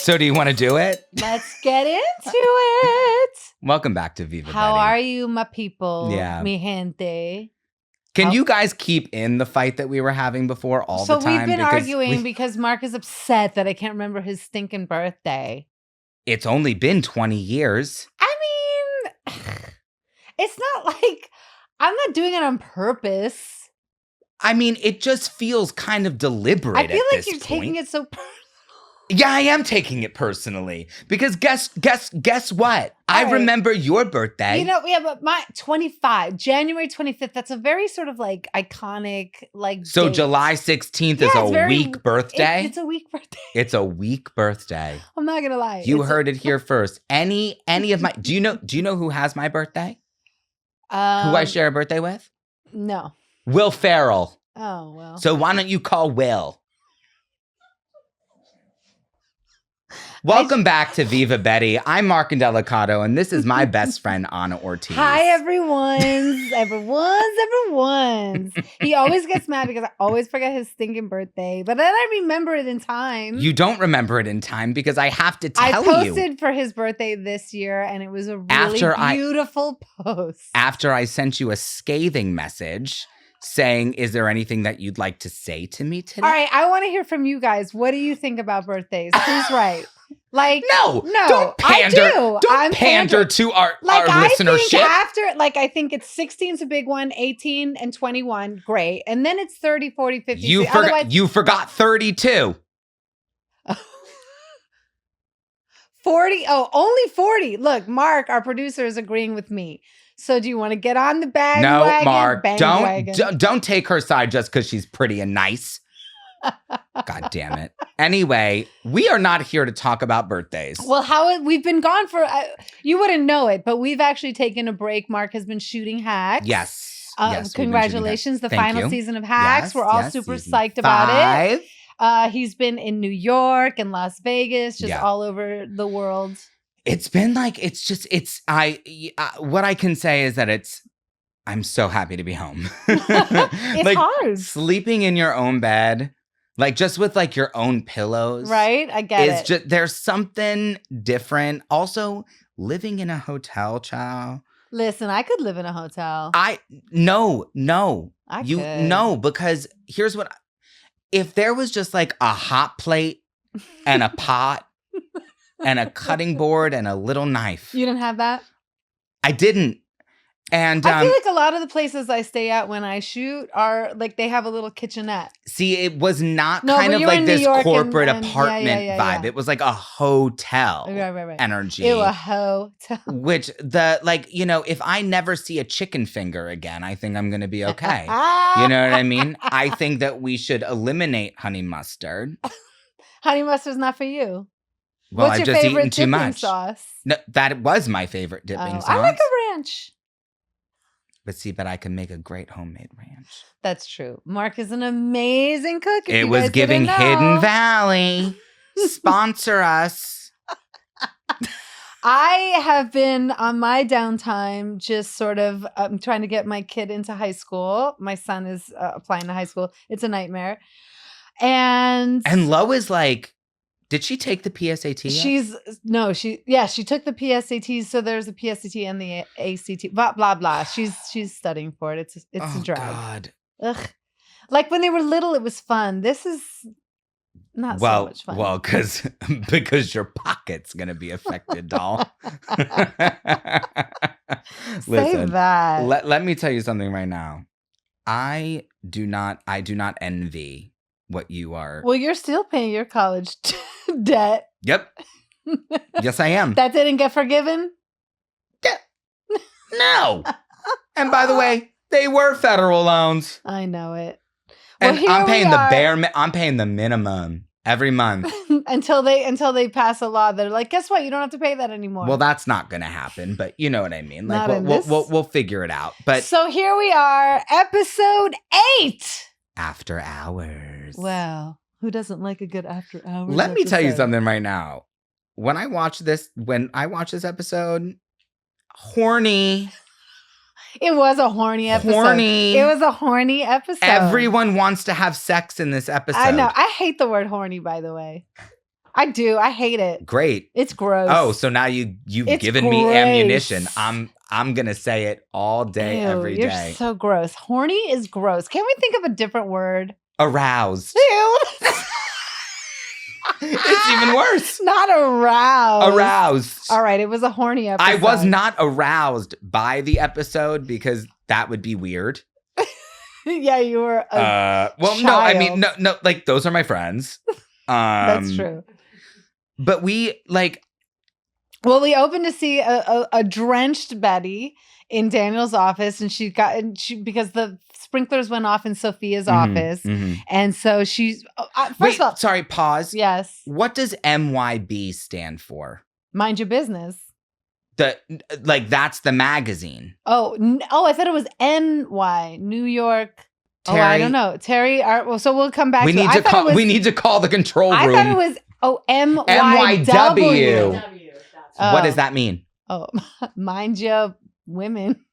So do you want to do it? Let's get into it. Welcome back to Viva. How Betty. are you, my people? Yeah. Mi gente. Can you guys keep in the fight that we were having before all the time? So we've been arguing because Mark is upset that I can't remember his stinking birthday. It's only been 20 years. I mean, it's not like I'm not doing it on purpose. I mean, it just feels kind of deliberate. I feel like you're point. taking it so personally. Yeah, I am taking it personally because guess what? I remember your birthday. You know, yeah, but my 25, January 25th. That's a very sort of like iconic So date. July 16th is a weak birthday. It's a weak birthday. It's a weak birthday. I'm not gonna lie. You heard it here first. Any of my do you know who has my birthday? Who I share a birthday with? No. Will Ferrell. Oh well. So why don't you call Will? Welcome back to Viva Betty. I'm Mark Indelicato, and this is my best friend, Anna Ortiz. Hi, everyone's. He always gets mad because I always forget his stinking birthday, but then I remember it in time. You don't remember it in time because I have to tell you. I posted for his birthday this year, and it was a really beautiful post. After I sent you a scathing message saying, is there anything that you'd like to say to me today? All right, I want to hear from you guys. What do you think about birthdays? Who's right? Like no, don't pander. I do. Don't pander to our listenership. I think it's 16's a big one, 18 and 21, great. And then it's 30, 40, 50. You forgot 32. 40. Oh, only 40. Look, Mark, our producer, is agreeing with me. So do you want to get on the bandwagon? No, Mark, don't take her side just because she's pretty and nice. God damn it. Anyway, we are not here to talk about birthdays. Well, we've been gone for, you wouldn't know it, but we've actually taken a break. Mark has been shooting Hacks. Yes. Congratulations. The final season of Hacks. We're all super psyched about it. He's been in New York and Las Vegas, just all over the world. It's been like, what I can say is that I'm so happy to be home. It's like, hard. Sleeping in your own bed. Like, just with, like, your own pillows. Right? I get it. Just, there's something different. Also, living in a hotel, child. Listen, I could live in a hotel. No. I could. No, because here's what. If there was just, like, a hot plate and a pot and a cutting board and a little knife. You didn't have that? I didn't. And I feel like a lot of the places I stay at when I shoot are like they have a little kitchenette. See, it was not kind of like this corporate apartment vibe. It was like a hotel energy. Ew, a hotel. Which if I never see a chicken finger again, I think I'm going to be okay. You know what I mean? I think that we should eliminate honey mustard. Honey mustard's not for you. Well, What's I've your just favorite eaten too much. Sauce? No, that was my favorite dipping sauce. I like a ranch. But I can make a great homemade ranch. That's true. Mark is an amazing cook. It was giving Hidden Valley. Sponsor us. I have been on my downtime just sort of trying to get my kid into high school. My son is applying to high school. It's a nightmare. And Lo is like, did she take the PSAT yet? She took the PSAT. So there's a PSAT and the ACT, blah, blah, blah. She's studying for it. It's a drag. God. Ugh. Like when they were little, it was fun. This is not so much fun. Well, because your pocket's going to be affected, doll. Listen, Say that. Let me tell you something right now. I do not envy what you are. Well, you're still paying your college debt. Yep. Yes, I am. That didn't get forgiven? No. And by the way, they were federal loans. I know it. And I'm paying the minimum every month. until they pass a law. They're like, guess what? You don't have to pay that anymore. Well, that's not going to happen, but you know what I mean. Like we'll figure it out. But so here we are, episode 8. After Hours. Wow. Who doesn't like a good After Hours? Let me tell you something right now. When I watch this episode, horny. It was a horny episode. It was a horny episode. Everyone wants to have sex in this episode. I know. I hate the word horny, by the way. I do. I hate it. Great. It's gross. Oh, so now you've It's given me gross. ammunition. I'm gonna say it all day, Ew, every you're day. so gross. Horny is gross. Can't we think of a different word? Aroused. Ew. It's even worse. Not aroused. Aroused. All right, it was a horny episode. I was not aroused by the episode because that would be weird. Yeah, you were a well, no, I mean, no, like those are my friends. That's true. But we like. Well, we opened to see a drenched Betty in Daniel's office, and because the sprinklers went off in Sophia's office, and so she's first of all, sorry, pause. Yes. What does MYB stand for? Mind your business. That's the magazine. Oh, I thought it was NY, New York. Terry, I don't know. Terry, so we'll come back we need to call the control room. I thought it was MYW. MYW. What does that mean? Oh, mind your women.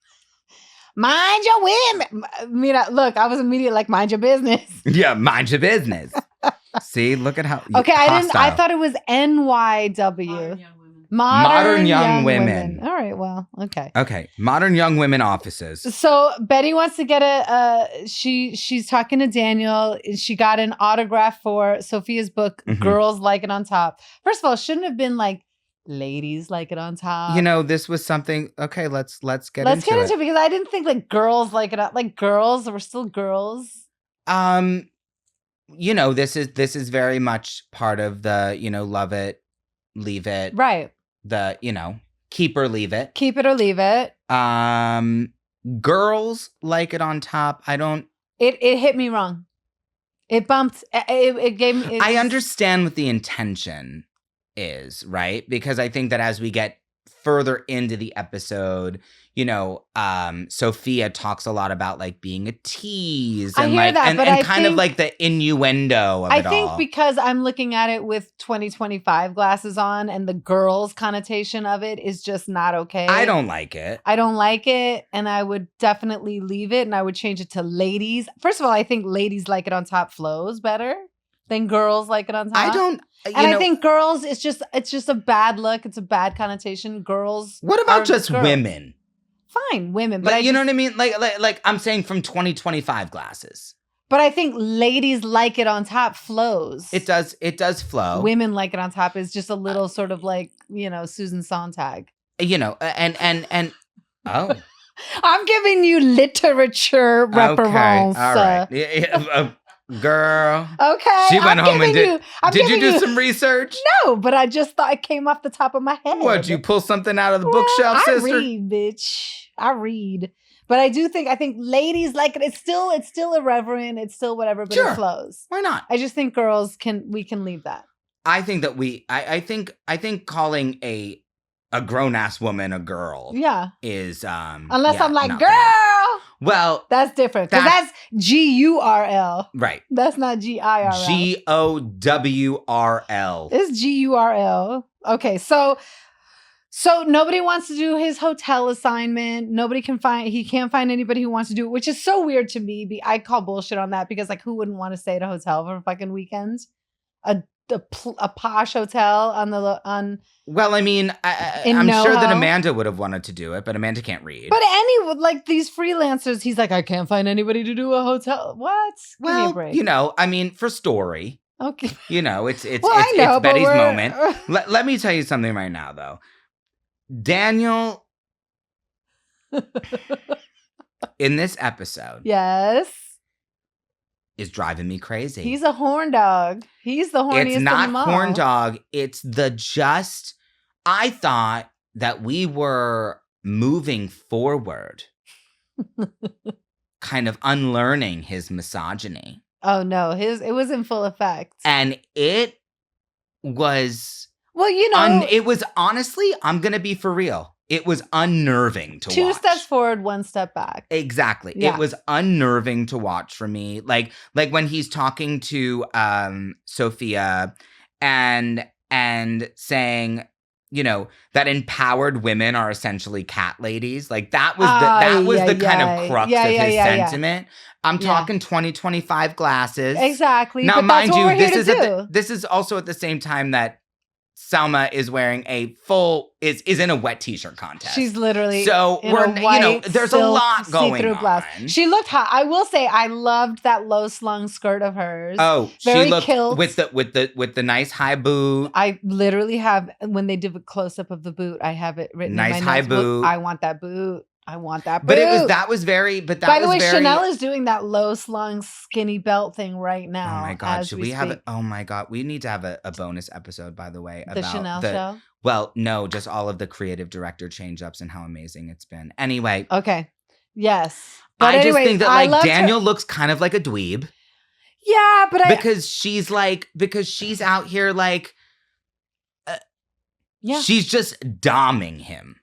Mind your women. I mean, look, I was immediately like, mind your business. Yeah, mind your business. See, look at how. Okay, hostile. I thought it was NYW. Modern young women. All right, well, okay. Okay, modern young women offices. So Betty wants to get she's talking to Daniel. She got an autograph for Sophia's book, Girls Like It on Top. First of all, it shouldn't have been like ladies like it on top. You know, this was something. Okay, let's get into it. Let's get into it because I didn't think like girls like it like girls were still girls. You know, this is very much part of the, you know, love it, leave it. Right. The, you know, keep or leave it. Keep it or leave it. Girls like it on top. I don't. It hit me wrong. It bumped. It gave me. I understand what the intention is, right? Because I think that as we get further into the episode, you know, Sophia talks a lot about like being a tease and I hear that, and kind of like the innuendo of it all. I think because I'm looking at it with 2025 glasses on and the girls connotation of it is just not okay. I don't like it. I don't like it, and I would definitely leave it, and I would change it to ladies. First of all, I think ladies like it on top flows better than girls like it on top. I don't. I think girls, it's just a bad look. It's a bad connotation. Girls. What about just women? Fine, women, but like, you know what I mean? Like I'm saying from 2025 glasses. But I think ladies like it on top flows. It does flow. Women like it on top is just a little sort of like, you know, Susan Sontag. You know, and oh. I'm giving you literature reference. Okay, all right. Girl. Okay. She went home and did you do some research? No, but I just thought it came off the top of my head. What, you pull something out of the bookshelf, sister? I read, bitch. I read. But I think ladies like it. It's still irreverent. It's still whatever, but it flows. Why not? I just think girls we can leave that. I think that I think calling a grown ass woman a girl is unless I'm like, girl. Well, that's different because that's GURL. Right. That's not GIRL. GOWRL. It's GURL. Okay, so nobody wants to do his hotel assignment. He can't find anybody who wants to do it, which is so weird to me. I call bullshit on that because like who wouldn't want to stay at a hotel for a fucking weekend? A posh hotel on. Well, I mean, I'm sure that Amanda would have wanted to do it, but Amanda can't read. But like these freelancers, he's like, I can't find anybody to do a hotel. What? Well, give me a break. You know, I mean, for story. Okay. You know, it's Betty's moment. Let me tell you something right now, though. Daniel, in this episode, yes, is driving me crazy. He's a horn dog. He's the horniest. It's not horn dog. It's I thought that we were moving forward, kind of unlearning his misogyny. Oh no, it was in full effect, and it was. Well, you know, it was honestly, I'm gonna be for real. It was unnerving to watch. 2 steps forward, 1 step back. Exactly. Yeah. It was unnerving to watch for me. Like when he's talking to Sophia and saying, that empowered women are essentially cat ladies. Like that was the kind of crux of his sentiment. I'm talking 2025 glasses. Exactly. Now, but mind that's what you, we're here to do. this is also at the same time that Selma is wearing a full is in a wet t-shirt contest. She's literally so in we're a white there's a lot going on. Blouse. She looked hot. I will say I loved that low slung skirt of hers. Oh, very she looked kilt. with the nice high boot. I literally have when they did a close up of the boot. I have it written. Nice in my high notes. boot. I want that boot. I want that boot. But that was very. By the way, Chanel is doing that low slung skinny belt thing right now. Oh my god! Should we have it? Oh my god! We need to have a bonus episode, by the way, the about Chanel show. Well, no, just all of the creative director change ups and how amazing it's been. Anyway. Okay. Yes. But just think that Daniel looks kind of like a dweeb. Yeah, but because she's out here like. Yeah. She's just doming him.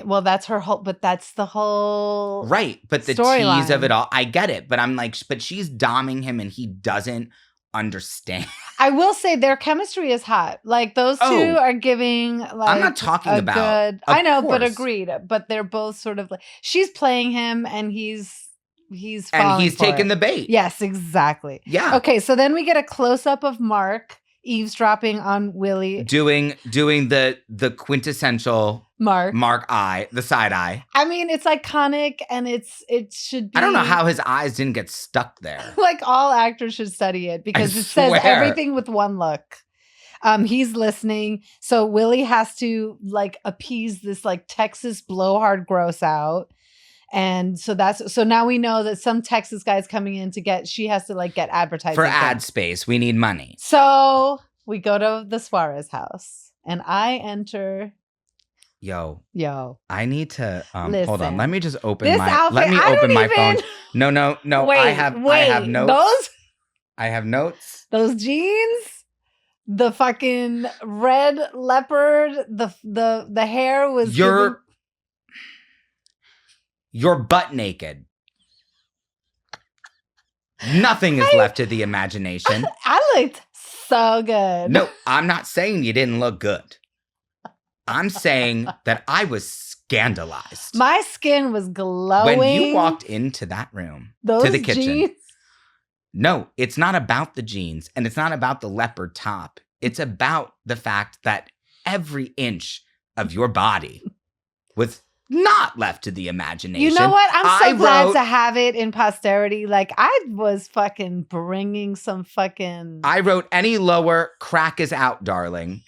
Well, that's her whole, but that's the whole right. But the tease of it all, I get it. But I'm like, but she's doming him and he doesn't understand. I will say their chemistry is hot. Like those two are giving like I'm not talking about good, I know, but agreed. But they're both sort of like she's playing him and he's taking the bait. Yes, exactly. Yeah. Okay, so then we get a close up of Mark eavesdropping on Willie, doing the quintessential Mark eye, the side eye. I mean, it's iconic, and it should be. I don't know how his eyes didn't get stuck there. Like all actors should study it because it says everything with one look. He's listening, so Willie has to like appease this like Texas blowhard gross out. And so now we know that some Texas guy's coming in she has to like get advertising. For ad space, we need money. So we go to the Suarez house and I enter. Yo. I need to, listen, hold on. Let me just open this outfit, let me open my phone. No. Wait, I have notes. I have notes. Those jeans, the fucking red leopard, the hair was You're butt naked. Nothing is left to the imagination. I looked so good. No, I'm not saying you didn't look good. I'm saying that I was scandalized. My skin was glowing. When you walked into that room, to the kitchen. Jeans? No, it's not about the jeans and it's not about the leopard top. It's about the fact that every inch of your body was not left to the imagination. You know what? I'm so glad to have it in posterity. Like, I was fucking bringing some fucking... I wrote, any lower, crack is out, darling.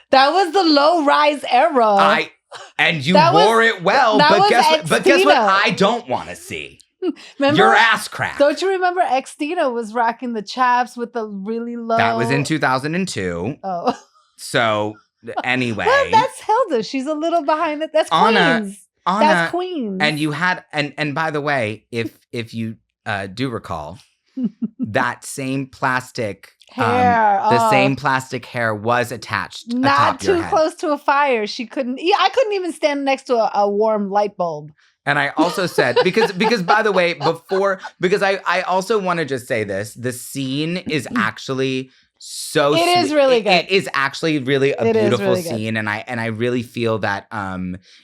That was the low-rise era. And you wore it well, but guess what I don't want to see? Remember, your ass crack. Don't you remember Xtina was rocking the chaps with the really low... That was in 2002. Oh. So... Anyway, well, that's Hilda. She's a little behind it. That's Queens. That's Queens. And you had, and by the way, if you do recall, that same plastic hair, the same plastic hair was attached. Not too close to a fire. I couldn't even stand next to a warm light bulb. And I also said, because by the way, I also want to just say this, the scene is actually so it is really good. It is actually really a beautiful scene, and I really feel that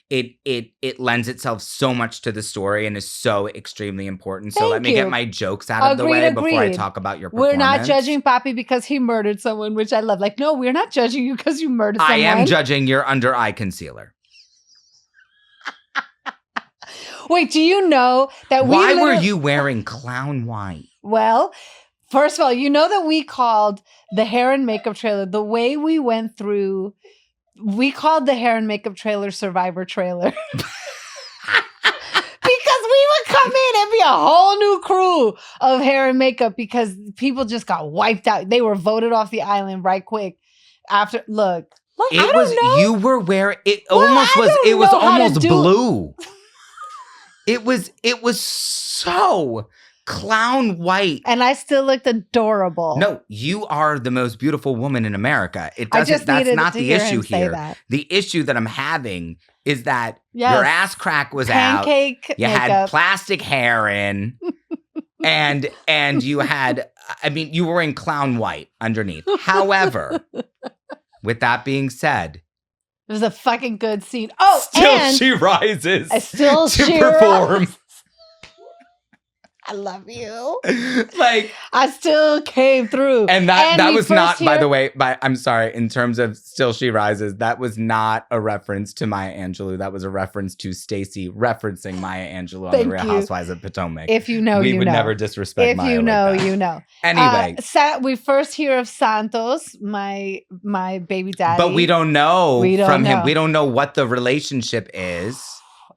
it lends itself so much to the story and is so extremely important. So let me get my jokes out of the way before I talk about your performance. We're not judging Papi because he murdered someone, which I love. Like, no, we're not judging you because you murdered someone. I am judging your under eye concealer. Wait, do you know that Why were you wearing clown white? Well, first of all, you know that we called the hair and makeup trailer, the way we went through, we called the hair and makeup trailer Survivor trailer. Because we would come in and be a whole new crew of hair and makeup because people just got wiped out. They were voted off the island right quick. After, look, it was, you were wearing, it was almost blue. It was so clown white. And I still looked adorable. No, you are the most beautiful woman in America. That's not the issue here. The issue that I'm having is that your ass crack was Pancake out. You makeup. had plastic hair in. and you had I mean, you were wearing clown white underneath. However, with that being said, it was a fucking good scene. Oh, still and she rises still to she perform. rises. I love you. Like, I still came through. and that was not, by the way. way, I'm sorry, in terms of Still She Rises, that was not a reference to Maya Angelou. That was a reference to Stacey referencing Maya Angelou on The Real Housewives of Potomac. If you know, we you would know. never disrespect Maya. If you know, like that. you know. Anyway. We first hear of Santos, my baby daddy. But we don't know from him. know. We don't know what the relationship is.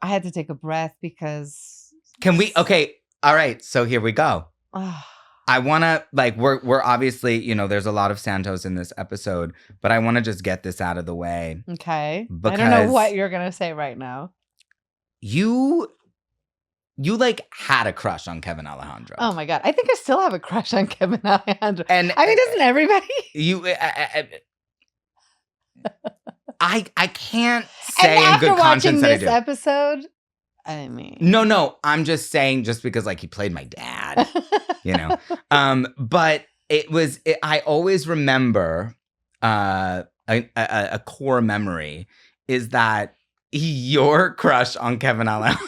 I had to take a breath because... Can we... Okay. All right. So here we go. I want to, like, we're obviously, you know, there's a lot of Santos in this episode, but I want to just get this out of the way. Okay. Because I don't know what you're going to say right now. You like had a crush on Kevin Alejandro. Oh my God. I think I still have a crush on Kevin Alejandro. And I mean, doesn't everybody? I can't say and in good conscience that I do. After watching this episode, I mean, no, I'm just saying, just because like he played my dad, you know. But I always remember a core memory is that your crush on Kevin Alejandro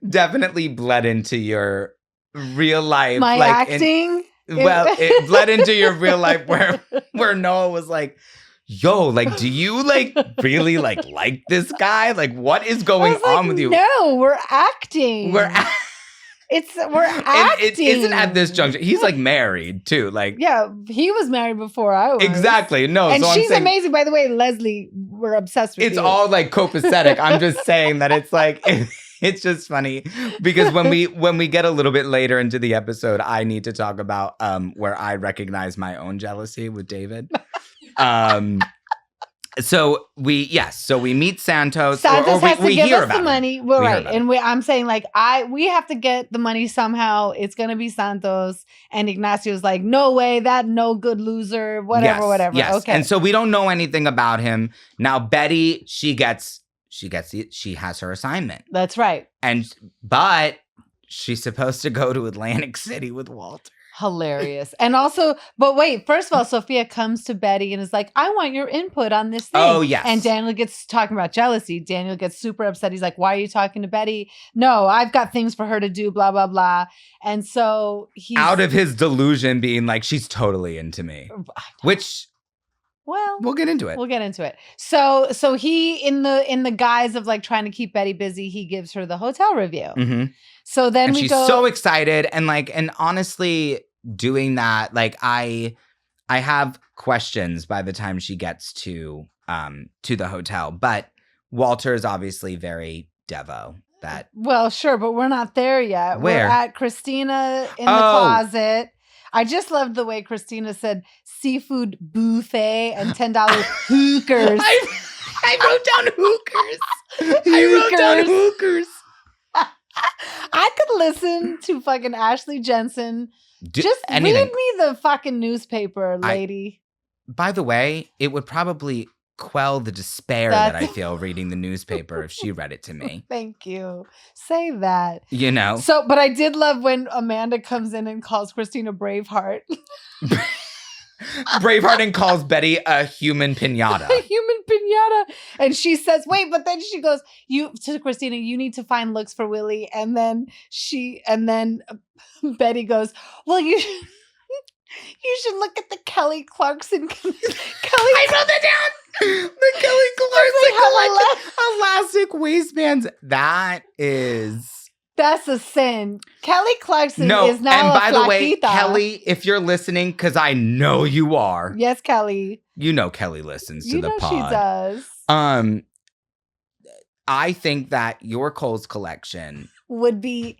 definitely bled into your real life. My acting. It bled into your real life where Noah was like, yo, like, do you like really like this guy? Like, what is going on with you? No, we're acting. We're acting. It isn't at this juncture. He's like married too. Like, yeah, he was married before I was. Exactly. No, and so she's amazing, by the way. Leslie, we're obsessed with. It's all like copacetic. I'm just saying that it's like. It's just funny because when we get a little bit later into the episode, I need to talk about where I recognize my own jealousy with David. So we meet Santos. Santos has to give us the him. money. Well, right, and I'm saying like we have to get the money somehow. It's gonna be Santos, and Ignacio's like, no way, that no good loser, whatever. Yes. Okay, and so we don't know anything about him now. Betty, she has her assignment. That's right. But she's supposed to go to Atlantic City with Walter. Hilarious. And also, but wait, first of all, Sophia comes to Betty and is like, I want your input on this thing. Oh, yes. And Daniel gets talking about jealousy. Daniel gets super upset. He's like, why are you talking to Betty? No, I've got things for her to do, blah, blah, blah. And so he's out of his delusion being like, she's totally into me. Which... Well, we'll get into it. So he, in the guise of like trying to keep Betty busy, he gives her the hotel review. Mm-hmm. So then she's so excited and honestly doing that, like I have questions by the time she gets to the hotel, but Walter is obviously very Devo. Well, sure, but we're not there yet. Where? We're at Christina in the closet. I just loved the way Christina said seafood buffet and $10 hookers. I wrote down hookers. I could listen to fucking Ashley Jensen. Just read me the fucking newspaper, lady. By the way, it would probably quell the despair that I feel reading the newspaper if she read it to me. Thank you. Say that. You know. So, but I did love when Amanda comes in and calls Christina Braveheart. Braveheart and calls Betty a human pinata. A human pinata. And she says, wait, but then she goes, to Christina, you need to find looks for Willie. And then Betty goes, well, you should look at the Kelly Clarkson. I wrote that down. The Kelly Clarkson elastic waistbands. That's a sin. Kelly Clarkson is now and by the way, flaquita. Kelly, if you're listening, because I know you are. Yes, Kelly. You know Kelly listens to the pod. She does. I think that your Kohl's collection would be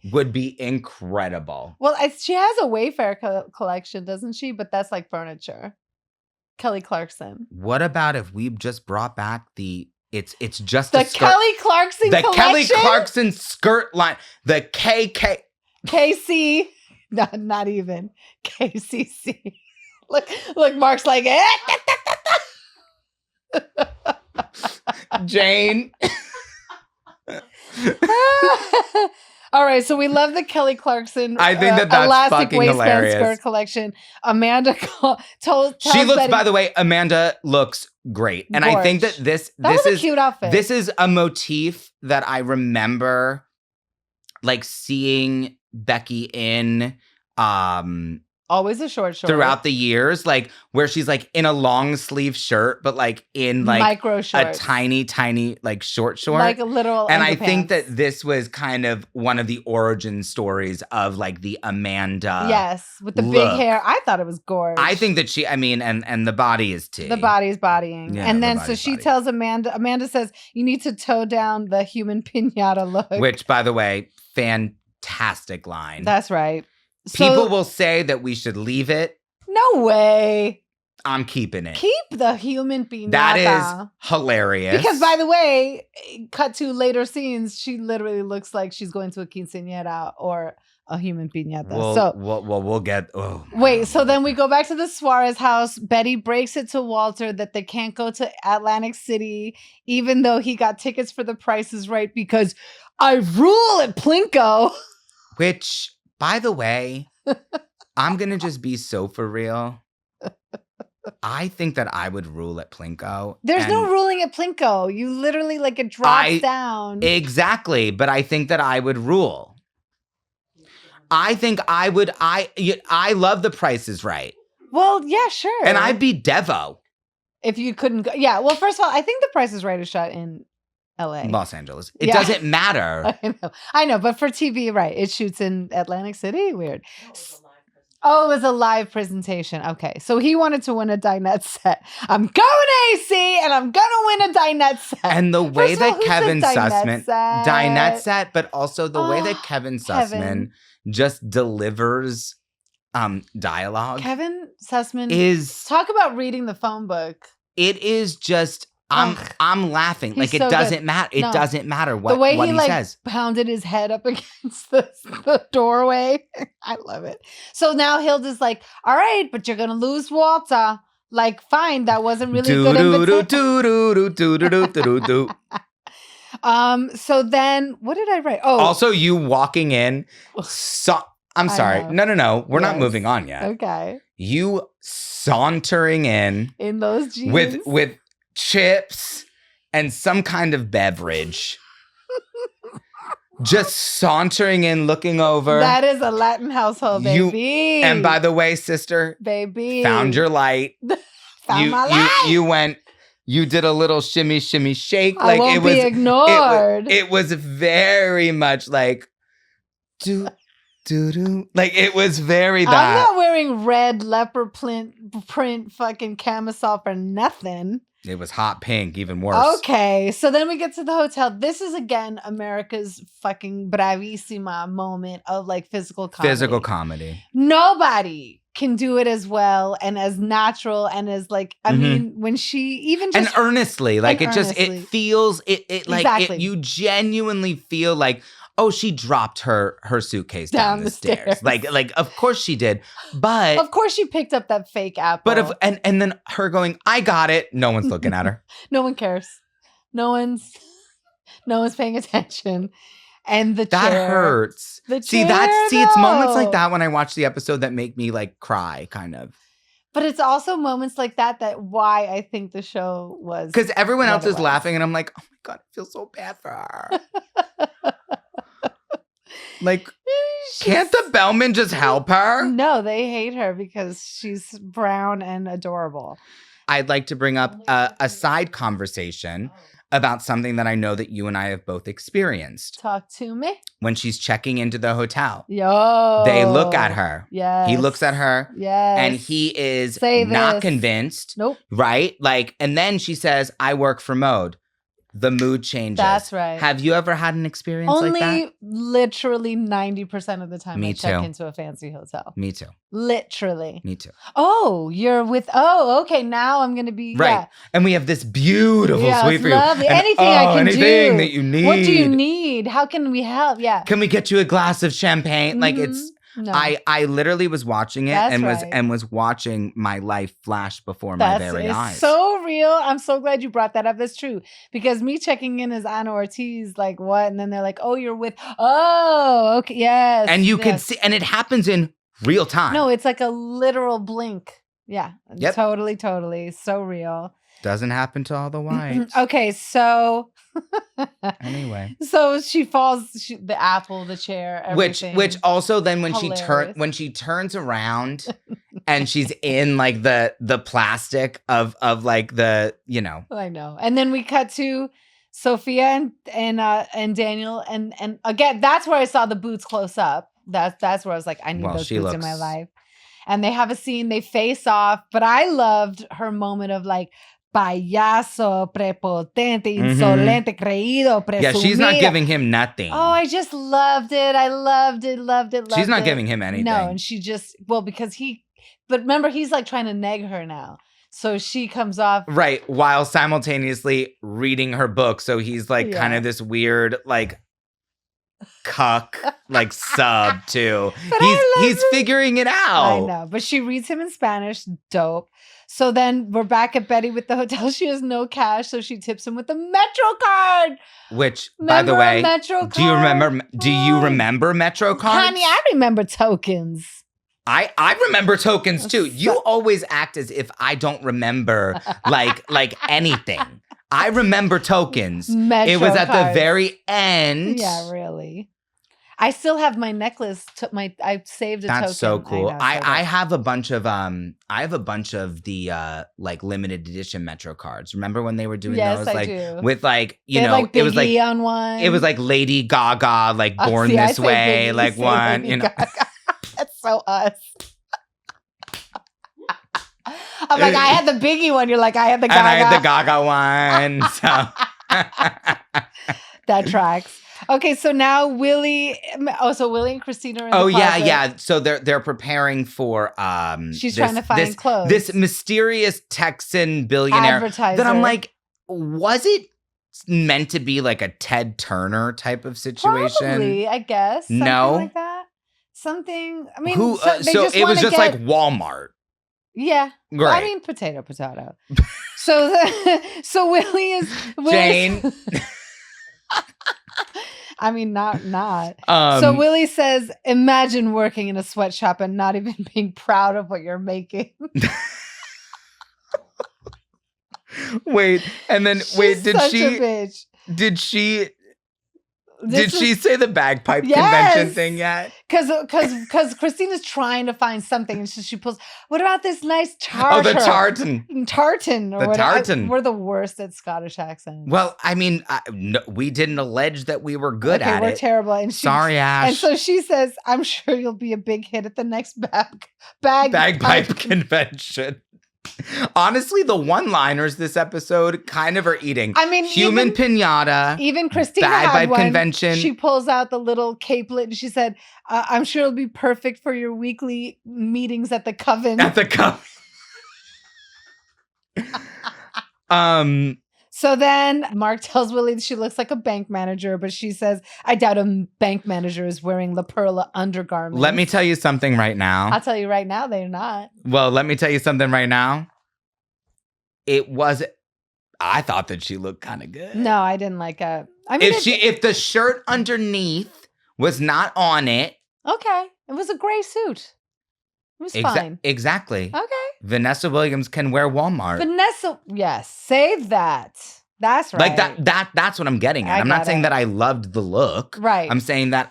incredible. Well, she has a Wayfair collection, doesn't she? But that's like furniture. Kelly Clarkson. What about if we just brought back it's just the a skirt. Kelly Clarkson collection? The Kelly Clarkson skirt line. The KC. No, not even. KCC. Look, Mark's like, Jane. All right, so we love the Kelly Clarkson. I think that's elastic fucking waistband hilarious. skirt collection. Amanda tells She looks. Betty, By the way, Amanda looks great, and I think that this was is a cute outfit. This is a motif that I remember, like seeing Becky in. Always a short throughout the years, like where she's like in a long sleeve shirt, but like in like micro shorts, a tiny like short, like a literal. And underpants. I think that this was kind of one of the origin stories of like the Amanda. Yes, with the look. big hair. I thought it was gorgeous. I think that she. I mean, and the body is too. The body's bodying, Yeah, and then so she tells Amanda. Amanda says, "You need to toe down the human pinata look." Which, by the way, fantastic line. That's right. People will say that we should leave it. No way. I'm keeping it. Keep the human pinata. That is hilarious. Because, by the way, cut to later scenes, she literally looks like she's going to a quinceañera or a human piñata. We'll get. Oh, wait, so then we go back to the Suarez house. Betty breaks it to Walter that they can't go to Atlantic City, even though he got tickets for The Price is Right, because I rule at Plinko. Which, by the way, I'm going to just be so for real. I think that I would rule at Plinko. There's no ruling at Plinko. You literally, like, it drops down. Exactly. But I think that I would rule. I think I would. I love The Price is Right. Well, yeah, sure. And I'd be Devo. If you couldn't go. Yeah, well, first of all, I think The Price is Right is shot in LA. Los Angeles. It doesn't matter. I know, but for TV, right. It shoots in Atlantic City. Weird. Oh, it was a live presentation. Okay. So he wanted to win a dinette set. I'm going AC and I'm going to win a dinette set. And the way that Kevin Sussman, dinette set, but also the way that Kevin Sussman just delivers dialogue. Kevin Sussman is, talk about reading the phone book. It is just, I'm laughing. Like, it doesn't matter. It doesn't matter what, the way what he like, says. Pounded his head up against the doorway. I love it. So now Hilda's like, all right, but you're going to lose Walter. Like, fine, that wasn't really good invitation. So then, what did I write? Oh. Also, you walking in. I'm sorry. No. We're not moving on yet. Okay. You sauntering in those jeans. With chips and some kind of beverage. Just sauntering in, looking over. That is a Latin household, baby. And by the way, sister, baby, found your light. Found my light. You did a little shimmy, shake. I won't be ignored. It was very much like, like it was very that. I'm not wearing red leopard print fucking camisole for nothing. It was hot pink, even worse. Okay, so then we get to the hotel. This is, again, America's fucking bravissima moment of, like, physical comedy. Nobody can do it as well and as natural and as, like, I mean, when she even just... And earnestly. Like, it feels, exactly. you genuinely feel like, oh, she dropped her suitcase down the stairs. Like, of course she did. But of course she picked up that fake apple. But and then her going, I got it. No one's looking at her. No one cares. No one's paying attention. And the that chair hurts. It's moments like that when I watch the episode that make me like cry, kind of. But it's also moments like that why I think the show was, because everyone else is laughing, and I'm like, oh my God, I feel so bad for her. Like, can't the Bellman just help her? No, they hate her because she's brown and adorable. I'd like to bring up a side conversation about something that I know that you and I have both experienced. Talk to me. When she's checking into the hotel. Yo. They look at her. Yes. He looks at her. Yes. And he is not convinced. Nope. Right? Like, and then she says, I work for Mode. The mood changes. That's right. Have you ever had an experience like that? Only literally 90% of the time Me I too. check into a fancy hotel. Me too. Literally. Me too. Oh, okay, now I'm going to be, right. Yeah. And we have this beautiful suite for you. Lovely. And, anything I can anything do. that you need. What do you need? How can we help? Yeah. Can we get you a glass of champagne? Like, it's No. I literally was watching it That's and right. was watching my life flash before my very It's eyes. so real. I'm so glad you brought that up. That's true. Because me checking in as Anna Ortiz, like what? And then they're like, oh, you're with, oh, okay, yes. And you could yes. see, and it happens in real time. No, it's like a literal blink. Yeah. Yep. Totally. So real. Doesn't happen to all the whites. Okay, so anyway, so she falls, the apple, the chair, everything. which also then when Hilarious. she turns around and she's in like the plastic of like the, you know. I know. And then we cut to Sophia and Daniel and again, that's where I saw the boots close up. That's where I was like, I need those boots in my life. And they have a scene, they face off, but I loved her moment of like, payaso, prepotente, insolente, creído, presumido. Yeah, she's not giving him nothing. Oh, I just loved it. I loved it. She's not giving him anything. No, and she just, because but remember, he's like trying to neg her now. So she comes off. Right, while simultaneously reading her book. So he's like kind of this weird, like, cuck, like sub too. He's figuring it out. I know, but she reads him in Spanish. Dope. So then we're back at Betty with the hotel. She has no cash, so she tips him with the Metro card. Which, by the way, do you remember? Do you Oh. remember Metro cards? Honey, I remember tokens. I remember tokens too. You always act as if I don't remember like anything. I remember tokens. Metro it was at cards. the very end. Yeah, really. I still have my necklace. I saved a token. That's so cool. I have a bunch of the like limited edition Metro cards. Remember when they were doing those I like do. with like They had, like, it was like Biggie on one. it was like Lady Gaga like Born This Way Biggie, like one, Lady you know. Gaga. That's so us. I'm like, I had the Biggie one. You're like, I had the Gaga. And I had the Gaga one. So that tracks. Okay, so now Willie and Christina are in the closet. yeah. So they're preparing for she's trying to find clothes. This mysterious Texan billionaire advertiser. that I'm like, was it meant to be like a Ted Turner type of situation? Probably, I guess. Something like that. Something. I mean, so it was just like Walmart. Yeah. Great. I mean, potato. So Willie is Jane. I mean, not. So Willie says, imagine working in a sweatshop and not even being proud of what you're making. Wait, and then did she say the bagpipe convention thing yet? Because Christina's trying to find something, and she pulls. What about this nice tartar? Oh, the tartan. Tartan. Or the tartan. We're the worst at Scottish accents. Well, I mean, we didn't allege that we were good at it. We're terrible. And sorry, Ash. And so she says, "I'm sure you'll be a big hit at the next bagpipe convention." Honestly, the one-liners this episode kind of are eating. I mean, human pinata. Even Christina bagpipe had one. Convention. She pulls out the little capelet and she said, "I'm sure it'll be perfect for your weekly meetings at the coven." At the coven. So then Mark tells Willie that she looks like a bank manager, but she says, "I doubt a bank manager is wearing La Perla undergarments." Let me tell you something right now. I'll tell you right now, they're not. Well, let me tell you something right now. I thought that she looked kind of good. No, I didn't like it. I mean, if the shirt underneath was not on it. Okay. It was a gray suit. It was fine. Exactly. Okay. Vanessa Williams can wear Walmart. Yes, save that. That's right. Like that's what I'm getting at. I'm not saying that I loved the look. Right. I'm saying that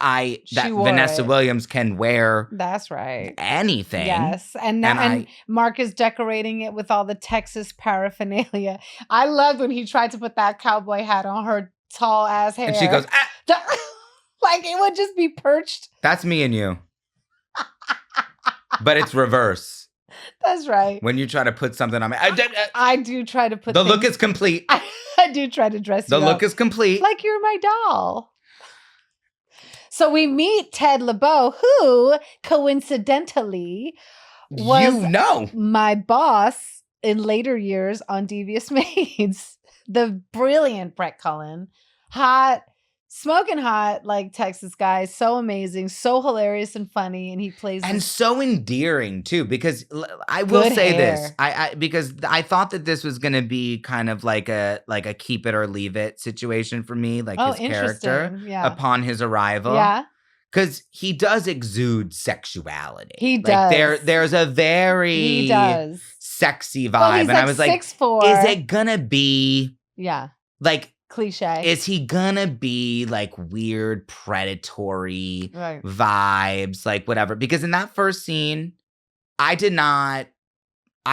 Vanessa Williams can wear that's right. anything. Yes. And Mark is decorating it with all the Texas paraphernalia. I loved when he tried to put that cowboy hat on her tall ass hair. And she goes, like it would just be perched. That's me and you. But it's reverse. That's right. When you try to put something on me. I do try to put the look is complete. I do try to dress you up. The look is complete. Like you're my doll. So we meet Ted LeBeau, who coincidentally was my boss in later years on Devious Maids. The brilliant Brett Cullen. Hot, Smoking hot, like Texas guy, so amazing, so hilarious and funny, and he plays and this so endearing too. Because I will Good say this, hair. I because I thought that this was gonna be kind of like a keep it or leave it situation for me, like his character interesting. Yeah. upon his arrival. Yeah. Because he does exude sexuality. He Like does. there's a very He does. sexy vibe. Well, he's and I was like, 6'4". is it gonna be Yeah. like Cliche. is he gonna be like weird predatory Right. vibes, like whatever? Because in that first scene, I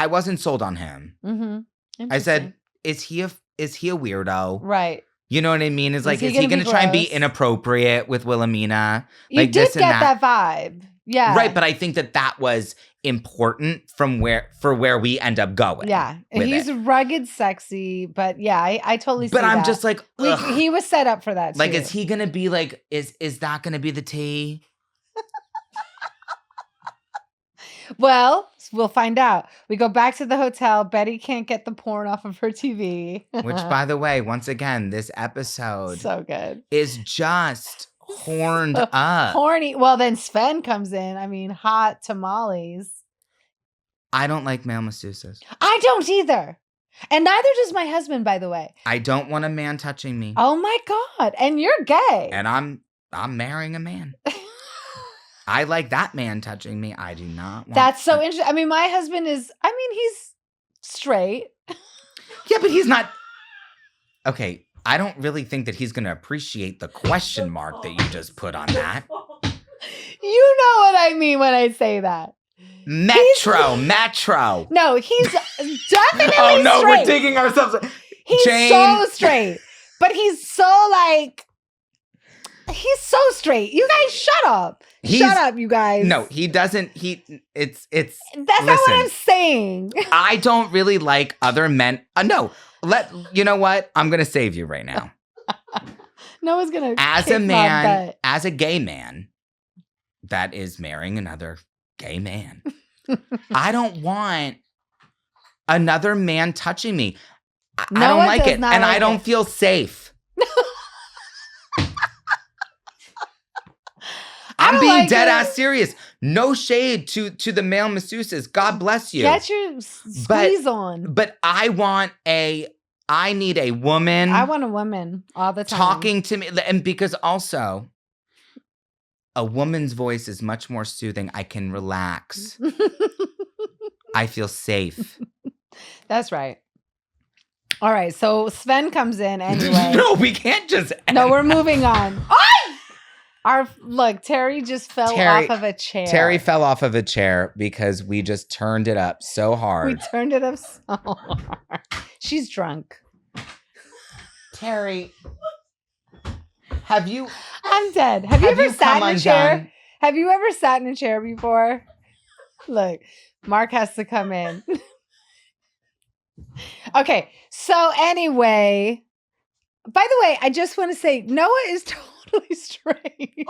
wasn't sold on him. Mm-hmm. I said, is he a weirdo? Right. You know what I mean? Is he he gonna gonna try and be gross? inappropriate with Wilhelmina? You Like did this and get that vibe. Yeah. Right, but I think that was important for where we end up going. Yeah. He's rugged, sexy, but yeah, I totally see But I'm that. just like, he was set up for that too. like, is he gonna be like, is that gonna be the tea? Well, we'll find out. We go back to the hotel. Betty can't get the porn off of her TV. Which, by the way, once again, this episode so good is just horned up. Horny. Well, then Sven comes in. I mean, hot tamales. I don't like male masseuses. I don't either. And neither does my husband, by the way. I don't want a man touching me. Oh my God. And you're gay. And I'm marrying a man. I like that man touching me. I do not want That's so interesting. I mean, my husband he's straight. Yeah, but he's not. Okay, I don't really think that he's going to appreciate the question mark that you just put on that. You know what I mean when I say that. Metro. No, he's definitely Oh no, straight. we're digging ourselves. He's Jane. so straight. But he's so he's so straight. You guys shut up. Shut up, you guys. No, he doesn't. It's. That's not what I'm saying. I don't really like other men. No, you know what? I'm gonna save you right now. No one's gonna. As kick a my man, butt. as a gay man, that is marrying another gay man. I don't want another man touching me. I don't like it, and I don't feel safe. I'm being dead ass serious. No shade to the male masseuses. God bless you. Get your squeeze on. But I need a woman. I want a woman all the time. Talking to me. And because also, a woman's voice is much more soothing. I can relax. I feel safe. That's right. All right. So Sven comes in anyway. No, we can't just end No, we're moving on. Look, Terry just fell off of a chair. Terry fell off of a chair because we just turned it up so hard. We turned it up so hard. She's drunk. Terry, have you? I'm dead. Have you ever sat in a undone? chair? Have you ever sat in a chair before? Look, Mark has to come in. Okay. So anyway, by the way, I just want to say Noah is totally straight.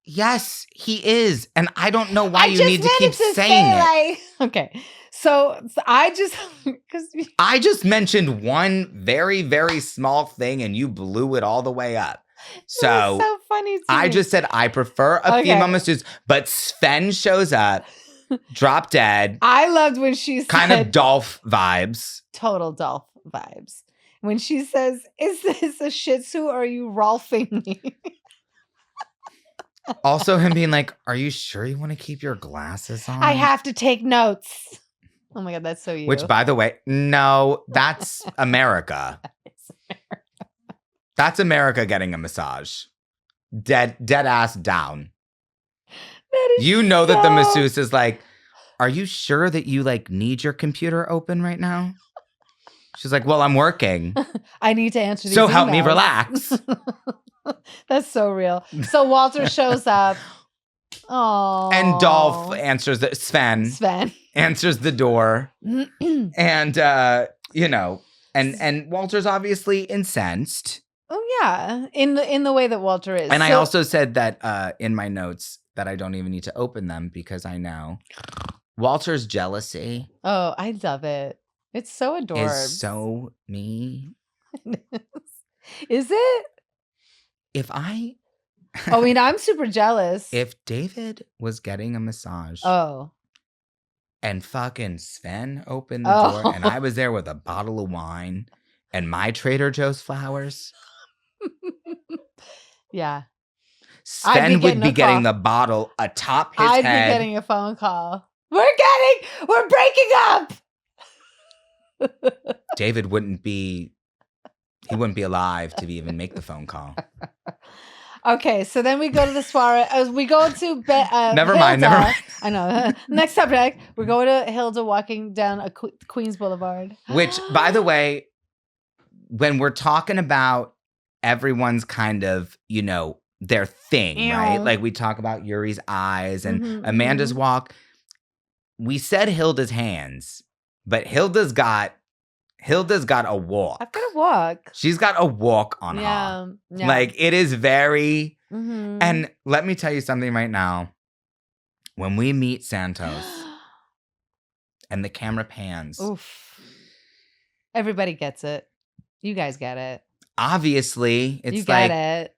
Yes, he is. And I don't know why you need to keep saying it. Okay. So I just mentioned one very, very small thing and you blew it all the way up. So funny to I me. just said I prefer a female masseuse, but Sven shows up, drop dead. I loved when she said kind of Dolph vibes. Total Dolph vibes. When she says, "Is this a Shih Tzu or are you Rolfing me?" Also him being like, are you sure you want to keep your glasses on? I have to take notes. Oh my God, that's so you. Which, by the way, no, that's America. That's America getting a massage. Dead ass down. You know that the masseuse is like, are you sure that you need your computer open right now? She's like, well, I'm working. I need to answer these So help me emails. relax. That's so real. So Walter shows up. Oh. And Dolph answers Sven answers the door. And and Walter's obviously incensed. Oh yeah. In the way that Walter is. And I also said that in my notes that I don't even need to open them because I know Walter's jealousy. Oh, I love it. It's so adorable. Is so me. Is it? I mean, I'm super jealous. If David was getting a massage. Oh. And fucking Sven opened the door and I was there with a bottle of wine and my Trader Joe's flowers. Yeah. Sven would be getting the bottle atop his head. I'd be getting a phone call. We're breaking up. David wouldn't be alive to even make the phone call. Okay, so then we go to the soiree. We go to never mind. I know. Next subject. We're going to Hilda walking down a Queens Boulevard. Which, by the way, when we're talking about everyone's kind of, their thing, right? Like we talk about Yuri's eyes and Amanda's walk. We said Hilda's hands, but Hilda's got a walk. I've got a walk. She's got a walk on her. Yeah. Like it is very. And let me tell you something right now. When we meet Santos and the camera pans. Oof. Everybody gets it. You guys get it. Obviously, it's you get it.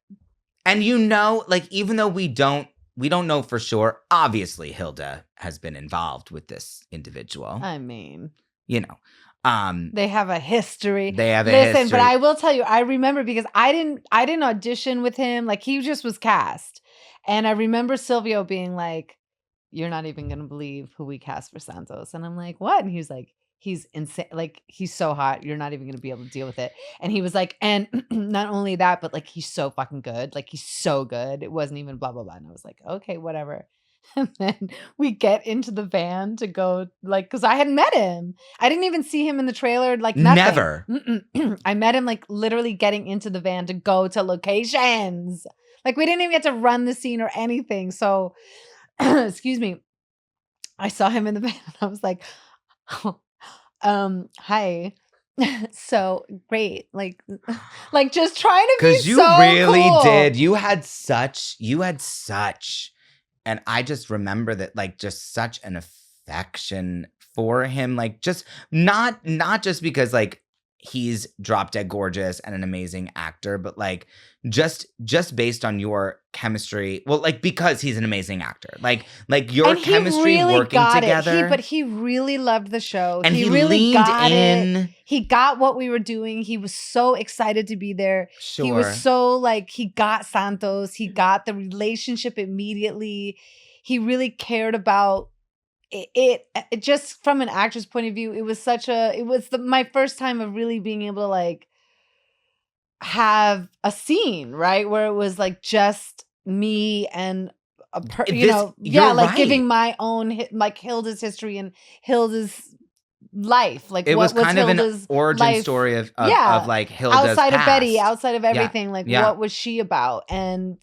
And even though we don't know for sure, obviously Hilda has been involved with this individual. I mean, they have a history. Listen, but I will tell you, I remember because I didn't audition with him. Like he just was cast. And I remember Silvio being like, "You're not even going to believe who we cast for Santos." And I'm like, "What?" And he was like, "He's insane. Like he's so hot. You're not even going to be able to deal with it." And he was like, and not only that, but like, he's so fucking good. Like he's so good. It wasn't even blah, blah, blah. And I was like, okay, whatever. And then we get into the van to go, like, because I hadn't met him. I didn't even see him in the trailer, like nothing. Never. I met him like literally getting into the van to go to locations. Like we didn't even get to run the scene or anything. So, excuse me. I saw him in the van and I was like, hi. So great. Like just trying to be so cool. Because you really did. You had such. And I just remember that, like, just such an affection for him. Like, just not just because, like, he's drop dead gorgeous and an amazing actor, but, like, just based on your chemistry. Well, like, because he's an amazing actor. Like your chemistry really working together. But he really loved the show. And he really leaned got in. It. He got what we were doing. He was so excited to be there. Sure. He was so, like, he got Santos. He got the relationship immediately. He really cared about it just from an actor's point of view. It was my first time of really being able to, like, have a scene, right? Where it was like just me and right. giving my own, like, Hilda's history and Hilda's life. Like, it was kind Hilda's of an origin story of like Hilda's outside past. of Betty, outside of everything. Like, what was she about? And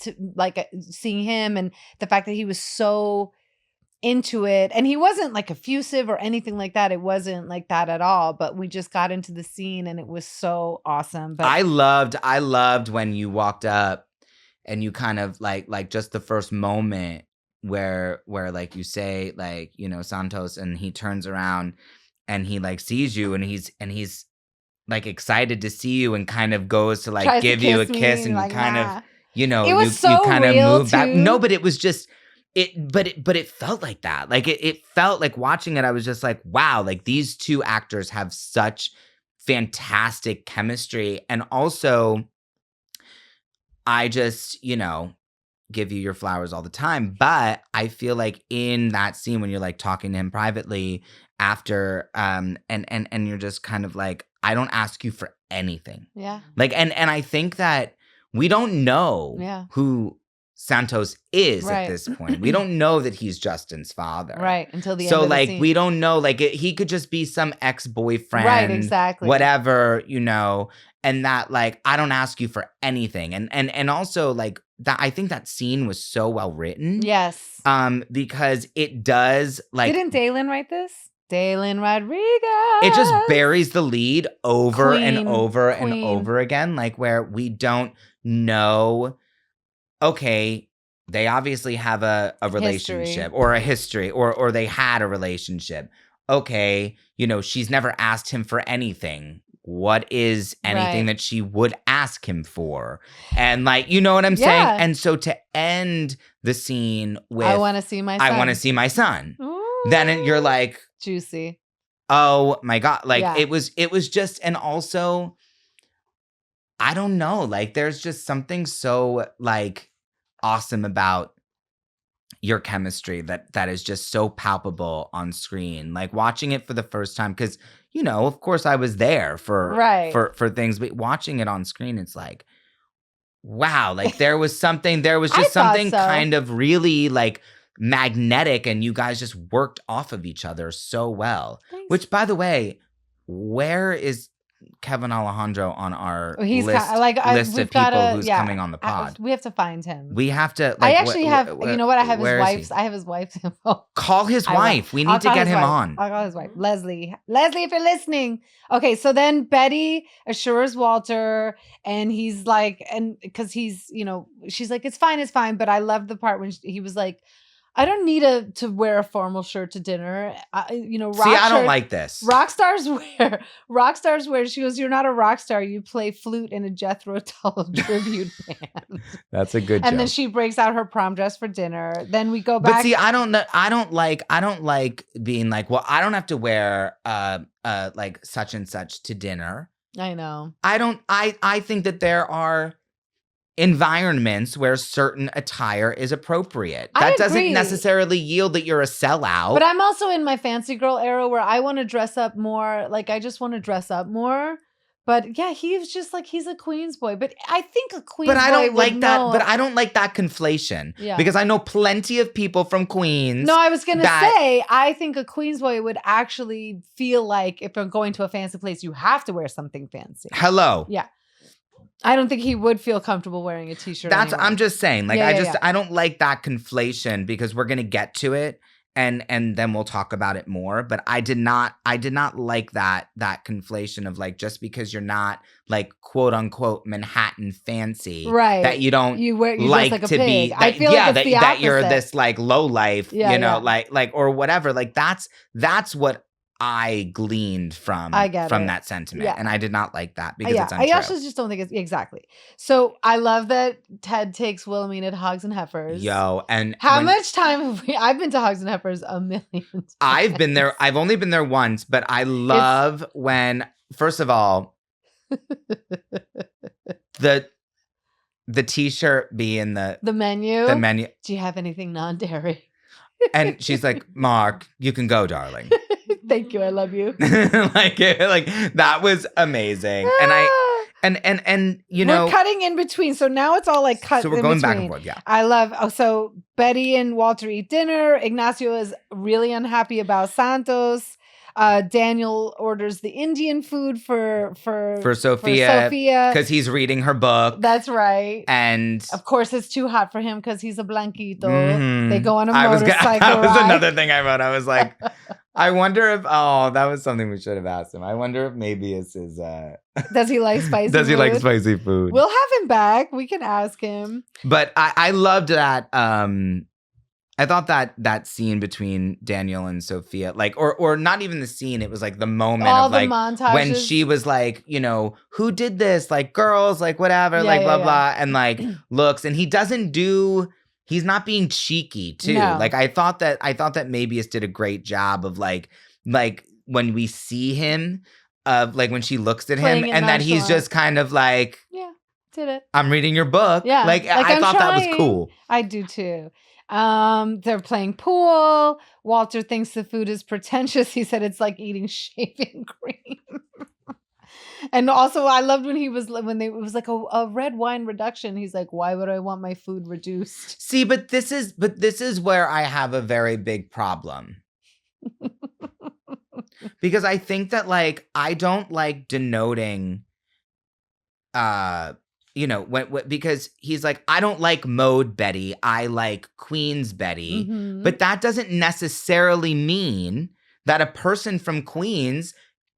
seeing him and the fact that he was so into it, and he wasn't like effusive or anything like that. It wasn't like that at all. But we just got into the scene, and it was so awesome. But I loved when you walked up, and you kind of like just the first moment where like you say, like, Santos, and he turns around and he like sees you, and he's like excited to see you, and kind of goes to like give you a kiss, and like, you kind of it was so you kind of real move back. too. No, but it was just. But it felt like that. Like it felt like watching it, I was just like, wow, like these two actors have such fantastic chemistry. And also, I just, give you your flowers all the time. But I feel like in that scene when you're like talking to him privately after, and you're just kind of like, I don't ask you for anything. Yeah. Like, and I think that we don't know who Santos is at this point. We don't know that he's Justin's father. Right, until the end of the like, scene. We don't know. Like, he could just be some ex-boyfriend. Right, exactly. Whatever, and that, like, I don't ask you for anything. And also, like, that I think that scene was so well written. Yes. Because it does, like... Didn't Dalen write this? Dalen Rodriguez. It just buries the lead over and over and over again. Like, where we don't know... Okay, they obviously have a relationship or a history or they had a relationship. Okay, she's never asked him for anything. what is anything Right. that she would ask him for? And like, you know what I'm saying? Yeah. And so to end the scene with, I want to see my son. I want to see my son. Ooh, Then you're like, juicy. oh my God. Like Yeah. it was just, and also, I don't know, like there's just something so like awesome about your chemistry that is just so palpable on screen. Like watching it for the first time, because you know, of course, I was there for Right. for things, but watching it on screen, it's like, wow, like there was just I thought something so. kind of really like magnetic, and you guys just worked off of each other so well. Thanks. Which, by the way, where is Kevin Alejandro on our He's list, list we've of people gotta- who's yeah, coming on the pod? we have to find him. We have to. I Like, actually have. You know what? I have his where is wife's. he? I have his wife's info. Call his I will. wife. We I'll need to call get his him wife. on. I'll call his wife, Leslie. Leslie, if you're listening. Okay, so then Betty assures Walter, and he's like, and because he's, you know, she's like, it's fine. But I loved the part when he was like, I don't need to wear a formal shirt to dinner. You know, See, I don't like this. Rock stars wear. She goes, you're not a rock star. You play flute in a Jethro Tull tribute band. That's a good joke. And then she breaks out her prom dress for dinner. Then we go back. But see, I don't like being like, well, I don't have to wear like such and such to dinner. I know. I think that there are environments where certain attire is appropriate. I That doesn't agree. necessarily yield that you're a sellout. But I'm also in my fancy girl era where I want to dress up more. Like, I just want to dress up more. But yeah, he's just like, he's a Queens boy. But I think a Queens boy But I don't would like that. know- But I don't like that conflation. Yeah. Because I know plenty of people from Queens. No, I was going to that- say, I think a Queens boy would actually feel like if you're going to a fancy place, you have to wear something fancy. Hello. Yeah. I don't think he would feel comfortable wearing a t-shirt. That's anyway. I'm just saying. Like Yeah, I don't like that conflation, because we're gonna get to it and then we'll talk about it more. But I did not like that conflation of like, just because you're not like quote unquote Manhattan fancy, Right. that you don't you dress like like a to pig. be I feel like it's the that you're opposite. this like low life, Yeah, you know, yeah. like or whatever. Like that's what I gleaned from I get it. that sentiment. Yeah. And I did not like that because it's I untrue. also just don't think it's exactly. So I love that Ted takes Wilhelmina to Hogs and Heifers. Yo, and How when- much time have we? I've been to Hogs and Heifers a million times. I've been there. I've only been there once, but I love when, first of all, the t-shirt be in the menu. menu, Do you have anything non-dairy? and she's like, "Mark, you can go, darling." Thank you. I love you. like that was amazing, and and you know, we're cutting in between. So now it's all like cut. so we're in going back between. and forth. Yeah, I love. Oh, so Betty and Walter eat dinner. Ignacio is really unhappy about Santos. Daniel orders the Indian food for Sophia, because he's reading her book. That's right. And Of course, it's too hot for him because he's a blanquito. Mhm. They go on a that motorcycle was ride. another thing I wrote. I was like, I wonder if that was something we should have asked him. I wonder if maybe it's his Does he like spicy does he food? like spicy food? We'll have him back. We can ask him. But I loved that. I thought that scene between Daniel and Sophia, like, or not even the scene. It was like the moment All of the like montages. when she was like, you know, who did this? Like girls, like whatever, Yeah, like yeah, blah yeah. blah, and like looks, and he doesn't do. He's not being cheeky too. No. Like I thought that Mabius did a great job of like when we see him, of like when she looks at Playing him, it and that he's nonchalant. just kind of like, Yeah, did it. I'm reading your book. Yeah, like like, I I'm thought that trying. was cool. I do too. They're playing pool. Walter thinks the food is pretentious. He said it's like eating shaving cream. And also, I loved when it was like a red wine reduction. He's like, "Why would I want my food reduced?" See, but this is where I have a very big problem. Because I think that like I don't like denoting you know, because he's like, I don't like mode Betty, I like Queen's Betty. Mhm. But that doesn't necessarily mean that a person from Queens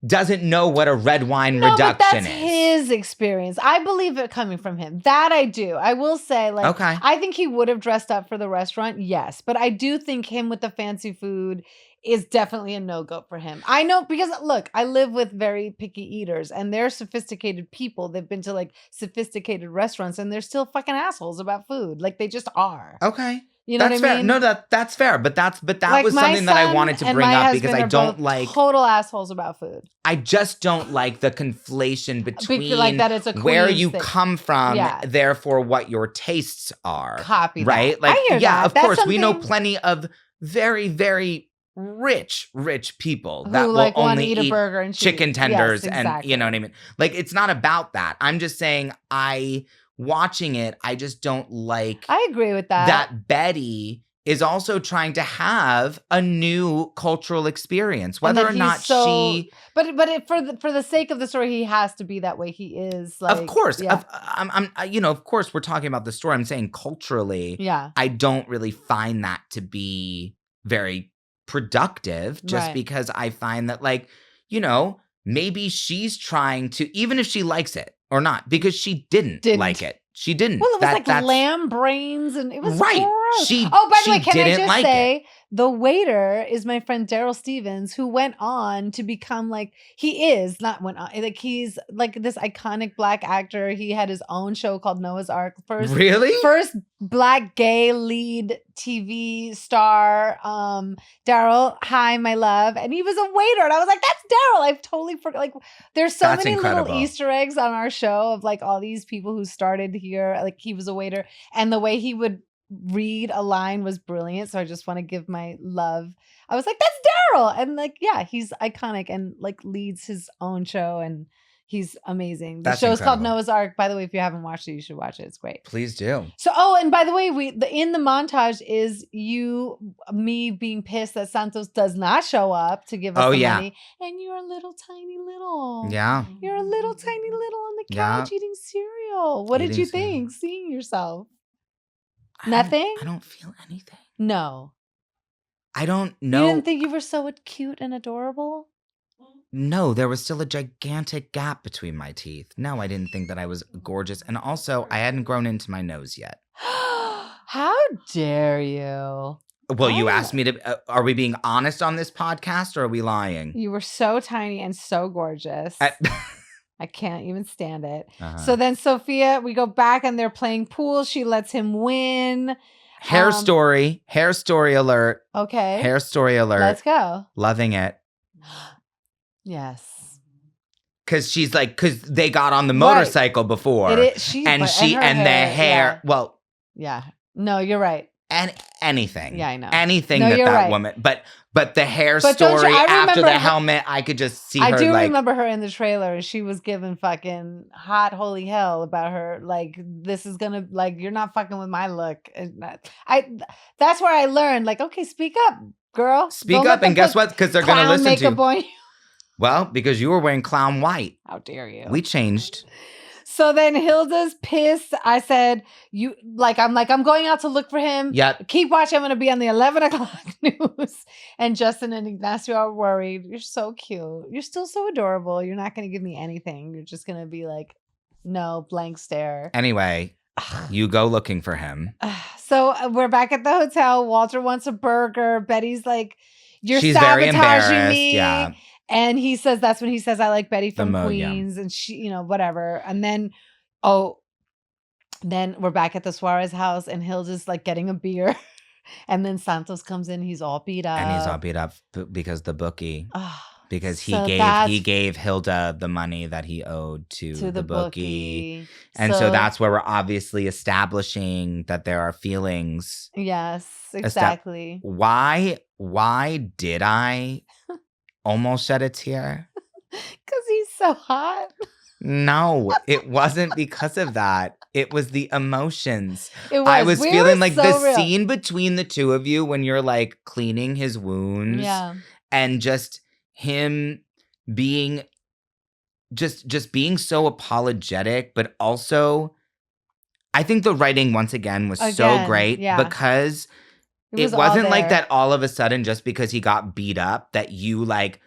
doesn't know what a red wine No, reduction but that's is. his experience. I believe it coming from him. That I do. I will say, like, Okay. I think he would have dressed up for the restaurant, yes. But I do think him with the fancy food is definitely a no-go for him. I know because look, I live with very picky eaters and they're sophisticated people. They've been to like sophisticated restaurants and they're still fucking assholes about food. Like they just are. Okay. You know that's what I fair. mean? No, that's fair. But that Like, was my something that I son wanted to and bring my up because husband I are don't both like total assholes about food. I just don't like the conflation between Like that it's a where Queens you thing. come from, Yeah. therefore what your tastes are. Copy that. Right? Like, I hear yeah, that. of That's course, we know something- plenty of very, very rich people Who that will like want to only eat a burger and chicken cheese. tenders Yes, and you know what I mean? Like, it's not about that. I'm just saying watching it, I just don't like I agree with that. that Betty is also trying to have a new cultural experience, whether or not she. But for the sake of the story, he has to be that way. He is like, Of course, yeah. of course, we're talking about the story. I'm saying culturally, Yeah. I don't really find that to be very productive, just Right. because I find that, like, you know, maybe she's trying to, even if she likes it or not, because she didn't. Like it. She didn't. Well, it was like lamb brains and it was right. gross. By the way, can I just like say the waiter is my friend Daryl Stevens, who went on to become like he's like this iconic black actor. He had his own show called Noah's Ark. First black gay lead TV star. Daryl, hi, my love. And he was a waiter. And I was like, that's Daryl. I've totally forgot. Like, there's so many little Easter eggs on our show of like all these people who started here. Like, he was a waiter. And the way he would read a line was brilliant. So I just want to give my love. I was like, that's Daryl. And like, yeah, he's iconic and like leads his own show. And he's amazing. The show's called Noah's Ark. By the way, if you haven't watched it, you should watch it. It's great. Please do. So, and by the way, in the montage is me being pissed that Santos does not show up to give us the money. And you're a little tiny little. Yeah. You're a little tiny little on the couch eating cereal. What did you think seeing yourself? Nothing? I don't feel anything. No. I don't know. You didn't think you were so cute and adorable? No, there was still a gigantic gap between my teeth. No, I didn't think that I was gorgeous. And also, I hadn't grown into my nose yet. How dare you? Well, you asked me to, are we being honest on this podcast or are we lying? You were so tiny and so gorgeous. I can't even stand it. So then Sophia, we go back and they're playing pool. She lets him win. Hair story alert. Okay. Hair story alert. Let's go. Loving it. Yes. Because they got on the motorcycle before. And the hair. Yeah. Well. Yeah. No, you're right. And anything. Yeah, I know. Anything that woman. But the hair story after the helmet, I could just see her. I do remember her in the trailer, and she was giving fucking hot holy hell about her. Like, this is gonna, like, you're not fucking with my look. And that's where I learned, like, okay, speak up, girl. Speak up, and guess what? Because they're gonna listen to you. On you. Well, because you were wearing clown white. How dare you? We changed. So then Hilda's pissed. I said, I'm going out to look for him. Yep. Keep watching. I'm going to be on the 11 o'clock news. And Justin and Ignacio are worried. You're so cute. You're still so adorable. You're not going to give me anything. You're just going to be like, no, blank stare. Anyway, you go looking for him. So we're back at the hotel. Walter wants a burger. Betty's like, She's sabotaging me. Yeah. And he says, that's when he says, I like Betty from Queens. And she, whatever. And then, then we're back at the Suarez house and Hilda's like getting a beer. And then Santos comes in. He's all beat up. And he's all beat up because the bookie. Because he gave Hilda the money that he owed to the bookie. And so that's where we're obviously establishing that there are feelings. Yes, exactly. Why did I almost shed a tear? Because he's so hot. No, it wasn't because of that. It was the emotions. I was feeling like the scene between the two of you when you're like cleaning his wounds. Yeah. And just him being just being so apologetic, but also I think the writing once again was so great because it wasn't like that all of a sudden just because he got beat up that you like,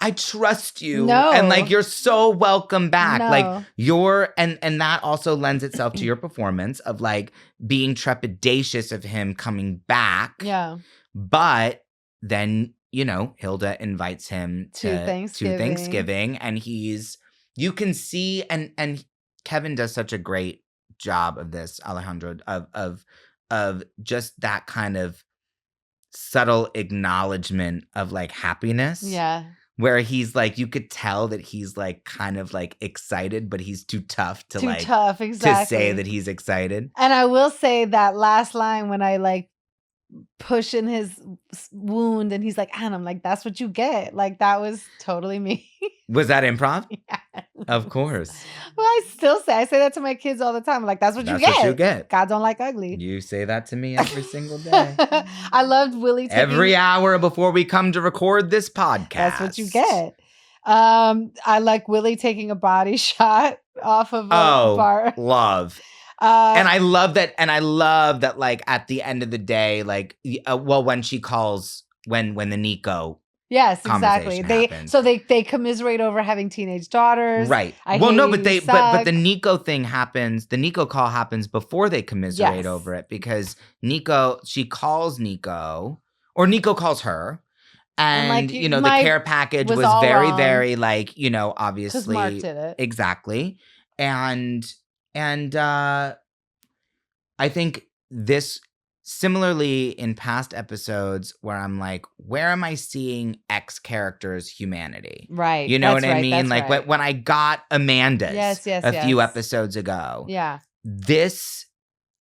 I trust you. No. And like, you're so welcome back. No. Like you're, and that also lends itself to your performance of like being trepidatious of him coming back. Yeah. But then Hilda invites him To Thanksgiving. and you can see, and Kevin does such a great job of this, Alejandro, of just that kind of subtle acknowledgement of like happiness. Yeah. Where he's like, you could tell that he's like kind of like excited, but he's too tough to exactly. to say that he's excited. And I will say that last line when I like push in his wound and he's like, and I'm like, that's what you get. Like that was totally me. Was that improv? Yeah. Of course. Well, I say that to my kids all the time. I'm like, that's what you get. God don't like ugly. You say that to me every single day. I loved Willie every hour before we come to record this podcast. That's what you get. I like Willie taking a body shot off of a bar. Love. And I love that like at the end of the day, like when she calls when the Nico yes, exactly. They commiserate over having teenage daughters. Right. But the Nico thing happens. The Nico call happens before they commiserate over it because she calls Nico or Nico calls her. And the care package was very, wrong. Very like, obviously. Mark did it. Exactly. And I think this similarly in past episodes where I'm like, where am I seeing X character's humanity? Right. You know what I mean? Like when I got Amanda's a few episodes ago. Yeah. This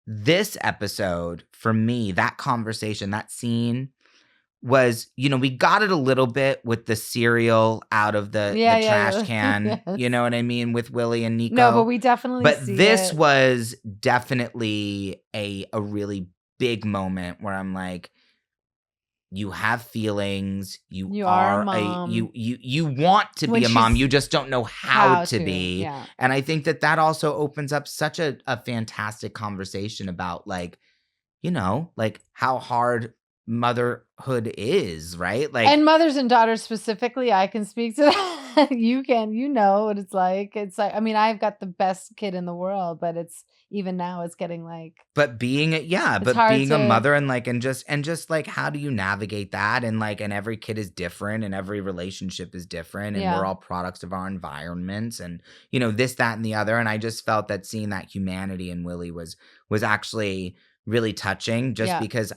episode for me, that conversation, that scene was, we got it a little bit with the cereal out of the trash can, yes. You know what I mean, with Willie and Nico. No, but we definitely see this was definitely a really big moment where I'm like, you have feelings, you are a mom. You want to be a mom, you just don't know how to be. Yeah. And I think that also opens up such a fantastic conversation about like, like how hard motherhood is, right? Like, and mothers and daughters specifically, I can speak to that. You know what it's like. It's like, I mean, I've got the best kid in the world, but it's even now it's getting like, being a mother and just like, how do you navigate that? And like, and every kid is different and every relationship is different and we're all products of our environments and, this, that, and the other. And I just felt that seeing that humanity in Willie was actually really touching just because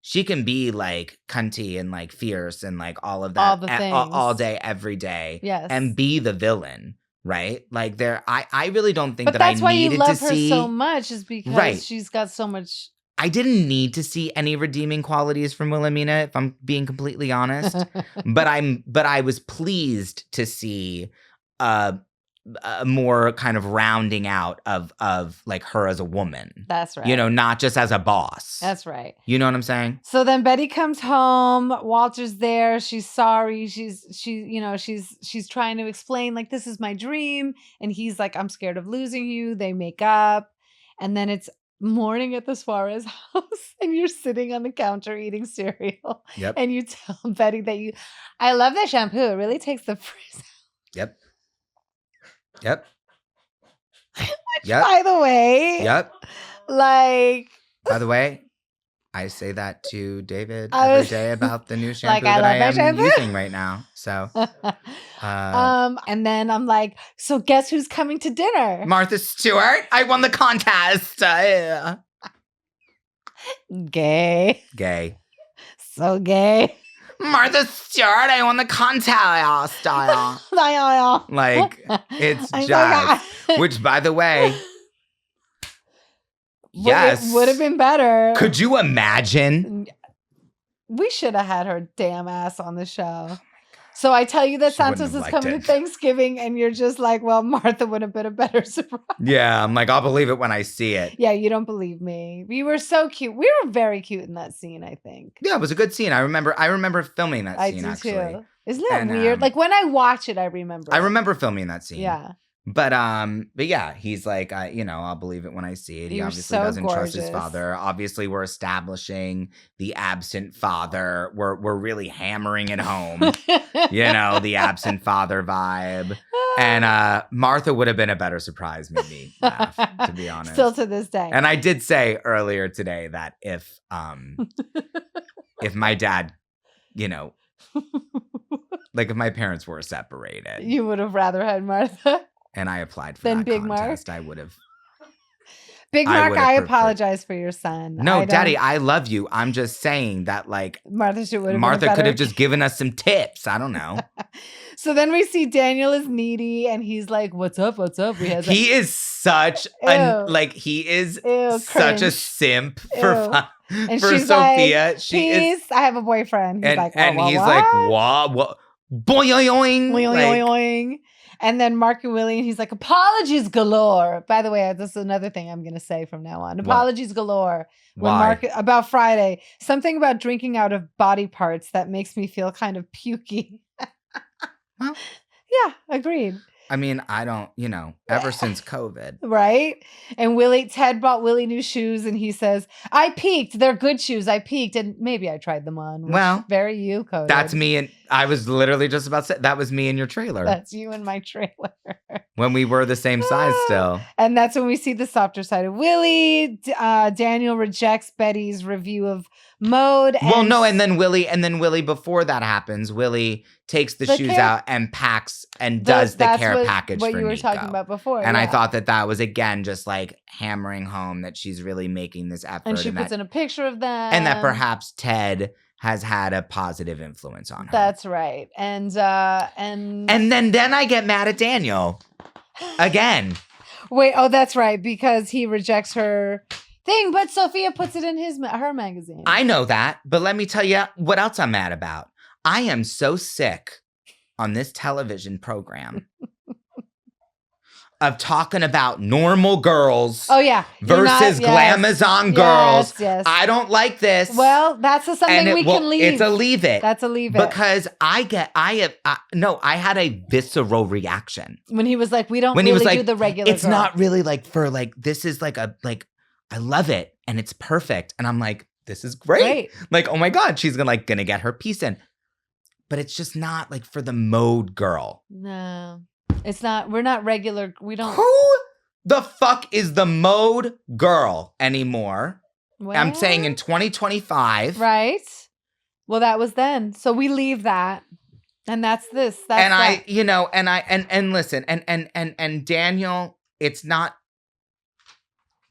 she can be like cunty and like fierce and like all of that all the things. All day, every day. Yes. And be the villain, right? Like I really don't think but that that's I needed why you love to her see so much is because she's got so much. I didn't need to see any redeeming qualities from Wilhelmina, if I'm being completely honest. but I was pleased to see a more kind of rounding out of like her as a woman. That's right. Not just as a boss. That's right. You know what I'm saying? So then Betty comes home. Walter's there. She's sorry. She's trying to explain like, this is my dream. And he's like, I'm scared of losing you. They make up. And then it's morning at the Suarez house and you're sitting on the counter eating cereal. Yep. And you tell Betty that I love that shampoo. It really takes the frizz out. Yep. Which, by the way, like, by the way, I say that to David every day about the new shampoo that I am using right now. So, and then I'm like, so guess who's coming to dinner? Martha Stewart. I won the contest. Gay. So gay. Martha Stewart, I won the contest. Like, it's jazz. Which, by the way, yes. It would have been better. Could you imagine? We should have had her damn ass on the show. So I tell you that Santos is coming to Thanksgiving and you're just like, well, Martha would have been a better surprise. Yeah, I'm like, I'll believe it when I see it. Yeah, you don't believe me. We were so cute. We were very cute in that scene, I think. Yeah, it was a good scene. I remember filming that scene, actually. I do too. Isn't that weird? Like when I watch it, I remember. I remember filming that scene. Yeah. But yeah, he's like, I'll believe it when I see it. He obviously doesn't trust his father. Obviously, we're establishing the absent father. We're really hammering it home, the absent father vibe. And Martha would have been a better surprise, maybe, to be honest. Still to this day. And I did say earlier today that if my dad you know, like if my parents were separated You would have rather had Martha and I applied for than that Big Mark? contest, I would have. Big I Mark, would have I preferred- apologize for your son. No, Daddy, I love you. I'm just saying that like Martha could have just given us some tips. I don't know. So then we see Daniel is needy and he's like, what's up? What's up? He is such a such a simp for she's Sophia. Like, she is. I have a boyfriend. He's like, what? Boing. And then Mark and Willie, and he's like, apologies galore. By the way, this is another thing I'm going to say from now on. Apologies galore. When Mark, about Friday, something about drinking out of body parts that makes me feel kind of pukey. Well, yeah, agreed. I mean, I don't, ever since COVID. Right? And Ted bought Willie new shoes and he says, I peaked. They're good shoes. I peaked. And maybe I tried them on. Well, very you, Cody. That's me. And I was literally just about to say, that was me in your trailer. That's you in my trailer. When we were the same size still. And that's when we see the softer side of Willie. Daniel rejects Betty's review of Mode. And then Willie, before that happens, Willie takes the shoes out and packs and does the care package for Nico. What you were talking about before. And I thought that was, again, just like hammering home that she's really making this effort. And she puts in a picture of them. And that perhaps Ted has had a positive influence on her. That's right. And then I get mad at Daniel again. Wait, that's right, because he rejects her thing, but Sophia puts it in her magazine. I know that, but let me tell you what else I'm mad about. I am so sick on this television program of talking about normal girls versus glamazon girls. Yes. I don't like this. Well, that's something we can leave. It's a leave it. That's a leave it. Because I had a visceral reaction. When he was like, we don't really do the regular It's not really like for like, this is like I love it and it's perfect. And I'm like, this is great. Like, oh my God, she's gonna get her piece in. But it's just not like for the Mode girl. No, it's not. We're not regular. We don't. Who the fuck is the Mode girl anymore? Well, I'm saying in 2025. Right. Well, that was then. So we leave that. And that's this. That's and that. And listen, and Daniel, it's not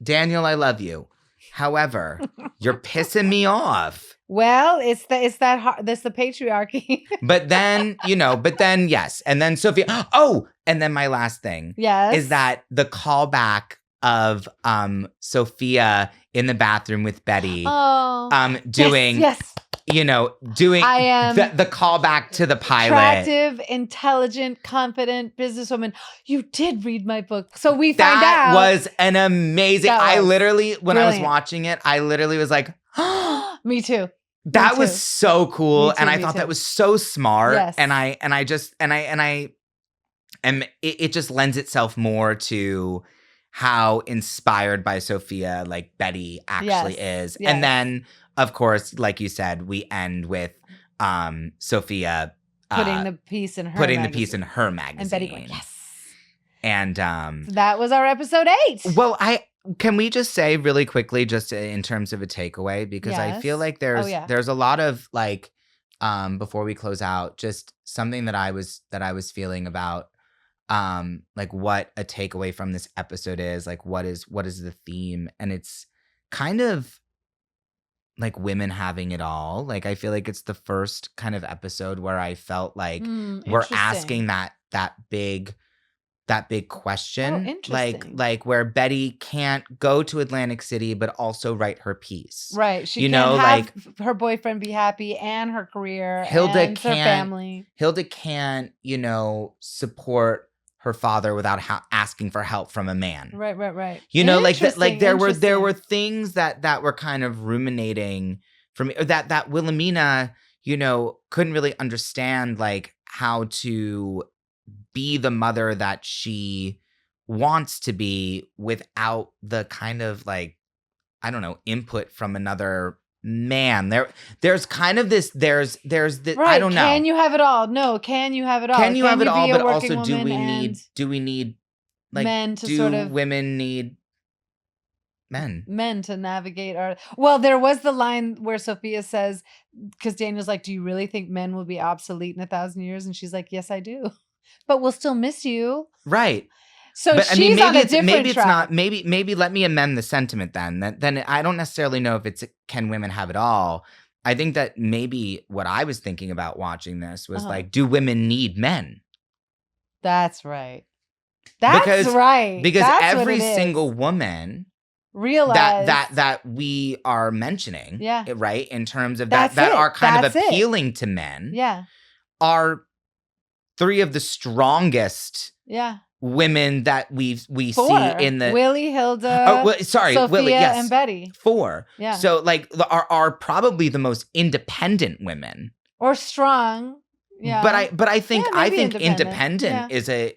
Daniel, I love you. However, you're pissing me off. Well, it's the patriarchy. But then, yes. And then Sophia. Oh, and then my last thing is that the callback of Sophia in the bathroom with Betty doing the callback to the pilot. Attractive, intelligent, confident businesswoman. You did read my book. So we find out. That was an amazing. I literally, when brilliant. I was watching it, I literally was like, me too. That was so cool. And I thought too. that was so smart. Yes. And it just lends itself more to how inspired by Sophia, like Betty actually is. Yes. And then, of course, like you said, we end with Sophia putting the piece in her magazine. And Betty going, yes. And that was our episode 8. Well, can we just say really quickly, just in terms of a takeaway, because I feel like there's a lot of like, before we close out, just something that I was feeling about, like what a takeaway from this episode is, like what is the theme, and it's kind of like women having it all. Like I feel like it's the first kind of episode where I felt like we're asking that big question, like where Betty can't go to Atlantic City but also write her piece. Right. She can't have her boyfriend be happy and her career and her family. Hilda can't, support her father without asking for help from a man. Right. There were things that were kind of ruminating for me, that Wilhelmina, couldn't really understand like how to be the mother that she wants to be without the kind of like, I don't know, input from another man. There's kind of this, there's this, right. I don't know. Can you have it all? No, can you have it all? Can you have it all? But also do we need like, men to do sort of women need Men to navigate our. Well, there was the line where Sophia says, because Daniel's like, "Do you really think men will be obsolete in 1,000 years?" And she's like, "Yes, I do, but we'll still miss you." Right. So but, she's on a different maybe it's track. not. Maybe let me amend the sentiment then. Then I don't necessarily know if it's can women have it all. I think that maybe what I was thinking about watching this was like, do women need men? That's right. That's right. Because That's every single woman realize that we are mentioning, right, in terms of that are kind of appealing to men, are three of the strongest women that we see in the Willie, Hilda, Sophia, Willie, yes, and Betty. 4. Yeah. So like are probably the most independent women. Or strong. Yeah. But I think independent is a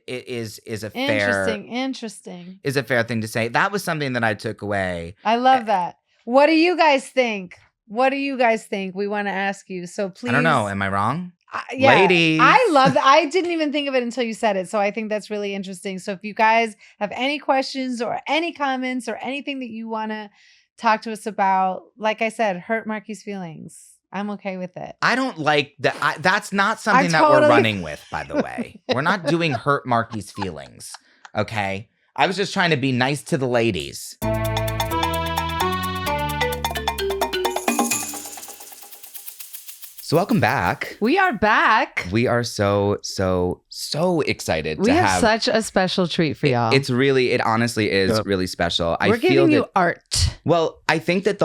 fair interesting is a fair thing to say. That was something that I took away. I love that. What do you guys think? We want to ask you. So please. I don't know. Am I wrong? Ladies. I love that. I didn't even think of it until you said it. So I think that's really interesting. So if you guys have any questions or any comments or anything that you want to talk to us about, like I said, hurt Marky's feelings. I'm okay with it. I don't like that. That's not something that we're running with, by the way. We're not doing hurt Marky's feelings. Okay. I was just trying to be nice to the ladies. So welcome back. We are back. We are so excited we have such a special treat for y'all. It honestly is really special. We're giving you art. Well, I think that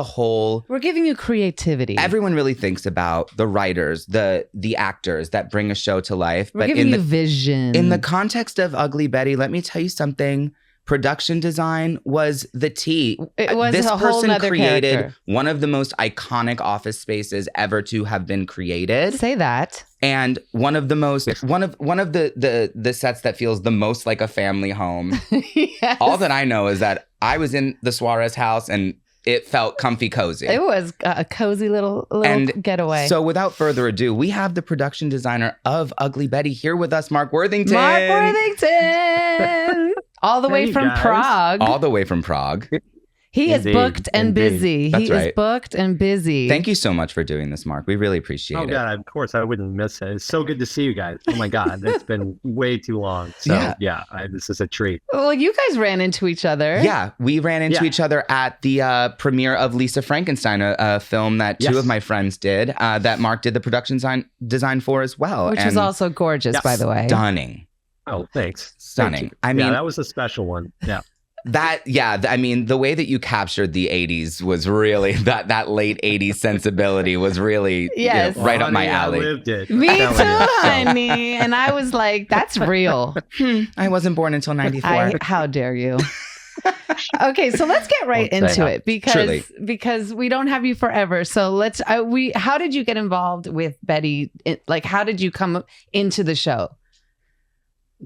we're giving you creativity. Everyone really thinks about the writers, the actors that bring a show to life. We're giving you vision. In the context of Ugly Betty, let me tell you something. Production design was the tea. It was this a whole person nother created character. One of the most iconic office spaces ever to have been created. Say that. And one of the sets that feels the most like a family home. Yes. All that I know is that I was in the Suarez house and it felt comfy cozy. It was a cozy little getaway. So without further ado, we have the production designer of Ugly Betty here with us, Mark Worthington. Mark Worthington. All the way from Prague. All the way from Prague. He is booked and busy. That's right. Is booked and busy. Thank you so much for doing this, Mark. We really appreciate it. Oh, God, of course. I wouldn't miss it. It's so good to see you guys. Oh, my God. It's been way too long. So, this is a treat. Well, you guys ran into each other. Yeah, we ran into each other at the premiere of Lisa Frankenstein, a film that two of my friends did, that Mark did the production design for as well. Which was also gorgeous, by the way. Stunning. Oh, thanks. Stunning. I mean, that was a special one. Yeah. I mean, the way that you captured the 80s was really, that late 80s sensibility was really right up my alley. I lived it. Me too, honey. And I was like, that's real. I wasn't born until 94. How dare you? Okay, so let's get right into it because we don't have you forever. So how did you get involved with Betty? Like, how did you come into the show?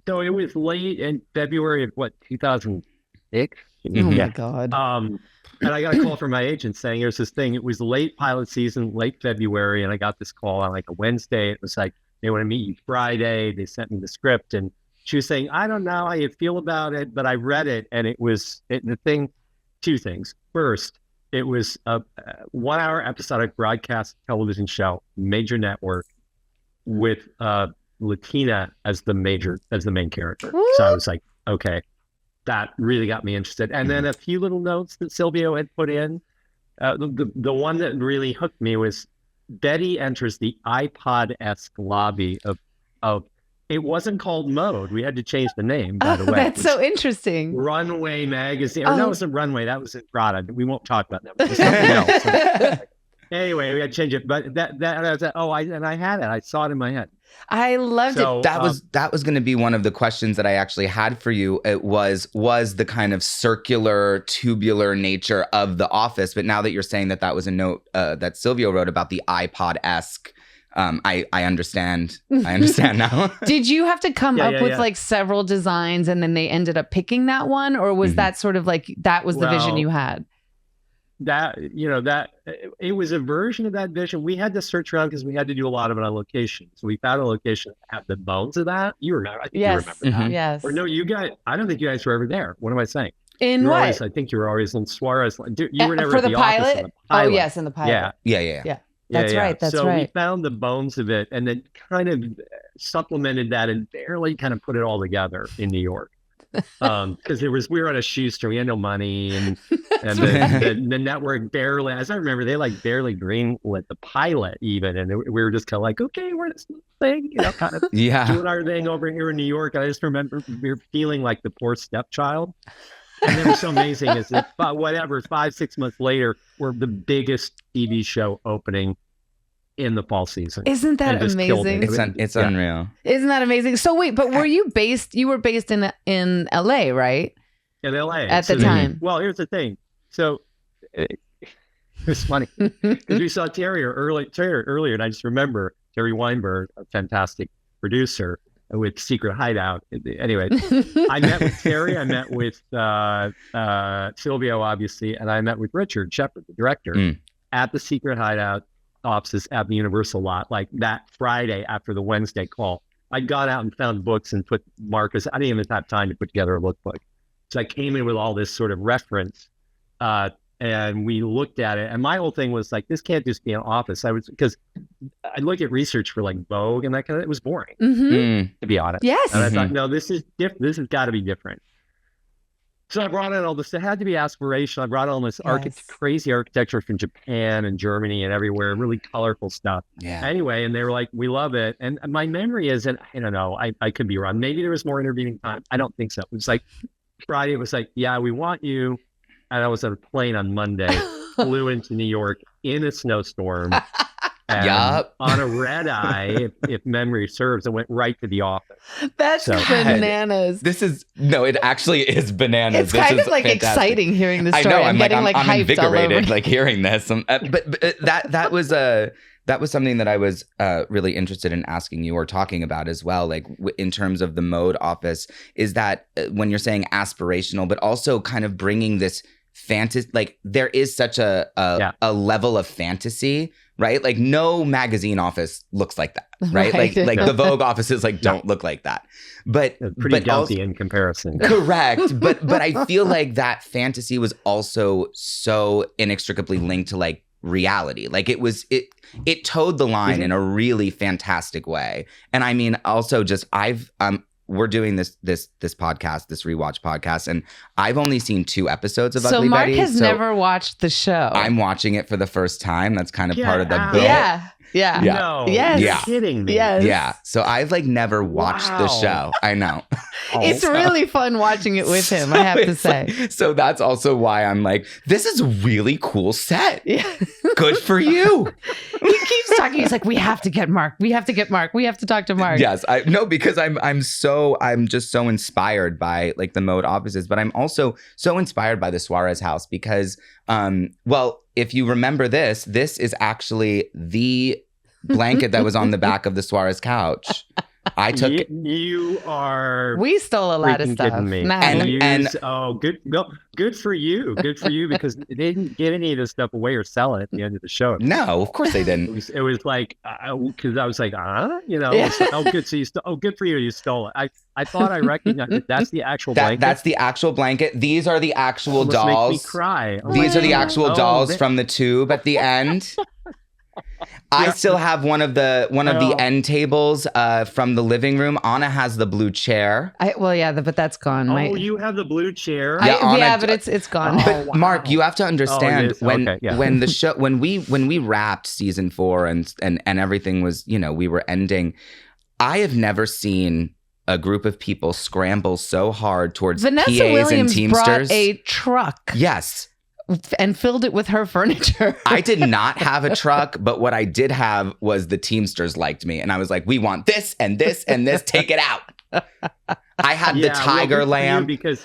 So it was late in February of 2006. Oh my God. And I got a call from my agent saying there's this thing. It was late pilot season, late February, and I got this call on like a Wednesday. It was like, they want to meet you Friday. They sent me the script, and she was saying, I don't know how you feel about it, but I read it, and it was two things. First, it was a 1-hour episodic broadcast television show, major network, with Latina as the main character. So I was like, okay, that really got me interested. And then a few little notes that Silvio had put in. The one that really hooked me was Betty enters the iPod-esque lobby of it wasn't called Mode. We had to change the name, by the way. That's so interesting. Runway magazine. Or no, it wasn't Runway. That was in Prada. We won't talk about that. It was something else. Anyway, we had to change it. But I had it. I saw it in my head. I loved it. That was going to be one of the questions that I actually had for you. It was the kind of circular, tubular nature of The Office. But now that you're saying that was a note that Silvio wrote about the iPod-esque, I understand. I understand now. Did you have to come up with like several designs and then they ended up picking that one, or was that sort of like that was the vision you had? That it was a version of that vision. We had to search around because we had to do a lot of it on location. So we found a location that had the bones of that. You remember? I think you remember that. Yes. Or no, you guys. I don't think you guys were ever there. What am I saying? In what? I think you were always in Suarez. You were never for at the pilot? office. Pilot. Oh, yes, in the pilot. Yeah. That's right. That's so right. we found the bones of it and then kind of supplemented that and barely kind of put it all together in New York. Because we were on a shoestring, we had no money, and the network barely, as I remember, they like barely greenlit the pilot even, and we were just kind of like, okay, we're this thing, kind of doing our thing over here in New York. And I just remember we were feeling like the poor stepchild, and it was so amazing. Is that 5-6 months later, we're the biggest TV show opening in the fall season. Isn't that amazing? It's unreal. Isn't that amazing? So wait, but you were based in LA, right? In LA. At the time. Well, here's the thing. So it's funny because we saw Terry earlier, and I just remember Terry Weinberg, a fantastic producer with Secret Hideout. Anyway, I met with Terry, I met with Silvio, obviously, and I met with Richard Shepard, the director, at the Secret Hideout offices at the Universal lot, like that Friday after the Wednesday call. I got out and found books and put markers. I didn't even have time to put together a lookbook. So I came in with all this sort of reference, and we looked at it. And my whole thing was like, this can't just be an office. Because I look at research for like Vogue and that kind of, it was boring, to be honest. Yes. And I thought, no, this is different. This has got to be different. So I brought in all this. It had to be aspirational. I brought in all this crazy architecture from Japan and Germany and everywhere, really colorful stuff. Yeah. Anyway, and they were like, we love it. And my memory is, and I don't know, I could be wrong. Maybe there was more intervening time. I don't think so. It was like Friday, it was like, yeah, we want you. And I was on a plane on Monday, flew into New York in a snowstorm. And on a red eye, if memory serves, and went right to the office. That's bananas. It actually is bananas. It's kind of like fantastic. Exciting hearing this story. I know. I'm getting I'm invigorated, all over. like hearing this. But that was something that I was really interested in asking you or talking about as well. Like in terms of the mode office, is that when you're saying aspirational, but also kind of bringing this fantasy, like there is such a level of fantasy. Right? Like no magazine office looks like that, right? Like the Vogue offices don't look like that. But pretty guilty in comparison. Correct. But I feel like that fantasy was also so inextricably linked to like reality. Like it towed the line in a really fantastic way. And I mean also just we're doing this podcast, this Rewatch podcast, and I've only seen 2 episodes of Ugly Mark Betty. has never watched the show. I'm watching it for the first time. That's kind of part of the bit. Yeah. No. Yes. You're kidding me. Yes. Yeah. So I've never watched the show. I know. It's really fun watching it with him, I have to say. So that's also why I'm like, this is a really cool set. Yeah. Good for you. He keeps talking. He's like, we have to get Mark. We have to get Mark. We have to talk to Mark. Yes. Because I'm just so inspired by like the mode offices, but I'm also so inspired by the Suarez house because, if you remember this is actually the blanket that was on the back of the Suarez couch. I took it. You are. We stole a lot of stuff. Me. Nah. Good. No, good for you. Good for you because they didn't give any of this stuff away or sell it at the end of the show. No, of course they didn't. It was like because I was like, good. So good for you. You stole it. I thought I recognized it. That's the actual blanket. That's the actual blanket. These are the actual dolls. Make me cry. These are the actual dolls from the tube at the end. I still have one of the end tables from the living room. Anna has the blue chair. But that's gone. You have the blue chair. But it's gone. But wow. Mark, you have to understand when the show when we wrapped season 4 and everything was we were ending. I have never seen a group of people scramble so hard towards Vanessa PAs Williams and Teamsters. Brought a truck. Yes. And filled it with her furniture. I did not have a truck, but what I did have was the Teamsters liked me. And I was like, we want this and this and this. Take it out. I had the tiger lamp. Because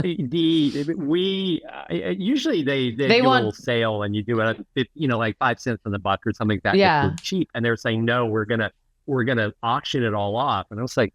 usually they do a little sale and you do it, like 5 cents on the buck or something like that. Yeah. It's cheap. And they're saying, no, we're gonna auction it all off. And I was like,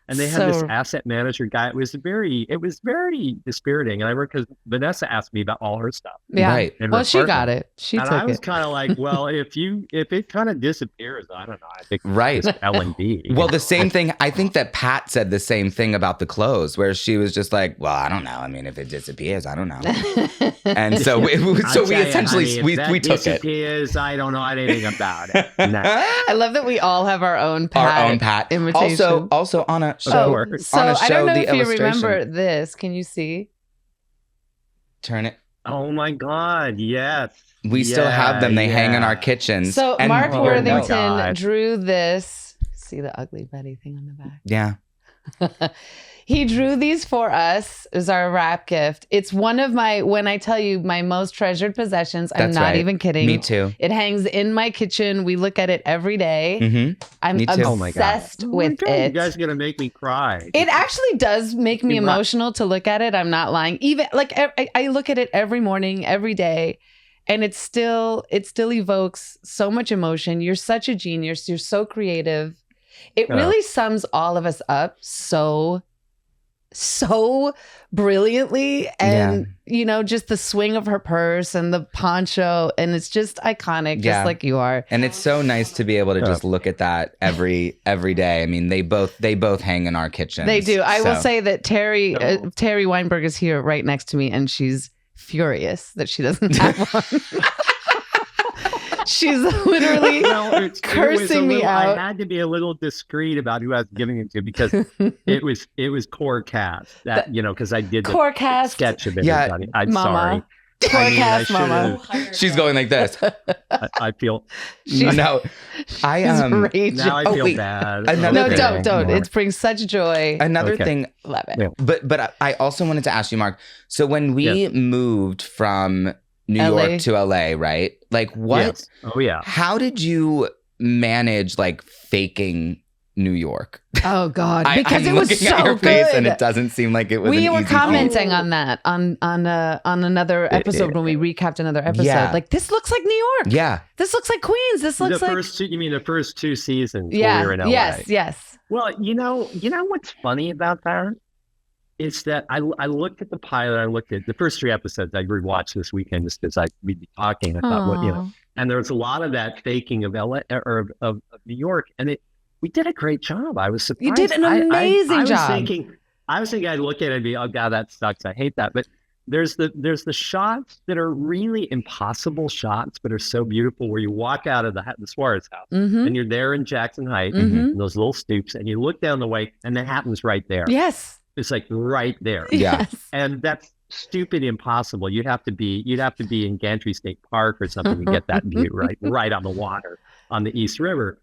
And they had this asset manager guy. It was very dispiriting. And I remember because Vanessa asked me about all her stuff. Yeah. Right. Well, she got it. I was kind of like, well, if it kind of disappears, I don't know. I think it's L&D. Well, the same thing. I think that Pat said the same thing about the clothes, where she was just like, well, I don't know. I mean, if it disappears, I don't know. And so we essentially we took it. I don't know anything about it. No. I love that we all have our own Pat imitation. Also on a show. So I don't know if you remember this. Can you see? Turn it. Oh my God! Yes. We still have them. They hang in our kitchens. So Mark Worthington drew this. See the ugly Betty thing on the back? Yeah. He drew these for us as our wrap gift. It's one of my, when I tell you, my most treasured possessions. I'm not even kidding. Me too. It hangs in my kitchen. We look at it every day. Mm-hmm. I'm obsessed with it. You guys are going to make me cry. It actually does make me emotional to look at it. I'm not lying. Even like I look at it every morning, every day. And it still evokes so much emotion. You're such a genius. You're so creative. It really sums all of us up so brilliantly. And, just the swing of her purse and the poncho. And it's just iconic, just like you are. And it's so nice to be able to just look at that every day. I mean, they both hang in our kitchen. They do. I will say that Terry Weinberg is here right next to me, and she's furious that she doesn't have one. She's literally cursing me out. I had to be a little discreet about who I was giving it to, because it was core cast that because I did the core cast sketch of everybody. I'm sorry. Core cast, mama. She's going like this. I feel now I feel bad. Don't. It brings such joy. Another thing, love it. Yeah. But I also wanted to ask you, Mark. So when we moved from New York to LA, right? Like what? Yes. Oh yeah. How did you manage like faking New York? Oh God, because it was so at your good. Face and it doesn't seem like it was. We were commenting on that on another episode when we recapped another episode. Yeah. Like, this looks like New York. Yeah. This looks like Queens. This looks like you mean the first two seasons? Yeah. When we were in LA. Yes. Well, you know what's funny about that? It's that I looked at the pilot. I looked at the first 3 episodes. I rewatched this weekend just because we'd be talking. I thought, and there was a lot of that faking of LA or of New York, and we did a great job. I was surprised. You did an amazing job. I was thinking I'd look at it and be, oh God, that sucks. I hate that. But there's the shots that are really impossible shots, but are so beautiful, where you walk out of the Suarez house and you're there in Jackson Heights, in those little stoops, and you look down the way, and that happens right there. Yes. It's like right there. Yeah. Yes. And that's stupid impossible. You'd have to be in Gantry State Park or something to get that view right on the water on the East River.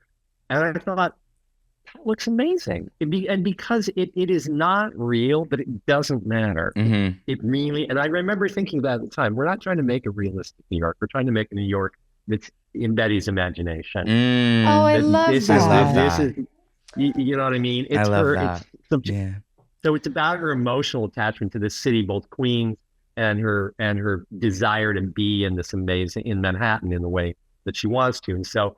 And I thought, that looks amazing. And because it is not real, but it doesn't matter. Mm-hmm. It really, and I remember thinking that at the time, we're not trying to make a realistic New York. We're trying to make a New York that's in Betty's imagination. Mm. Oh, I love that. This is, you know what I mean? It's I love her. that. So it's about her emotional attachment to this city, both Queens and her desire to be in this amazing in Manhattan in the way that she wants to. And so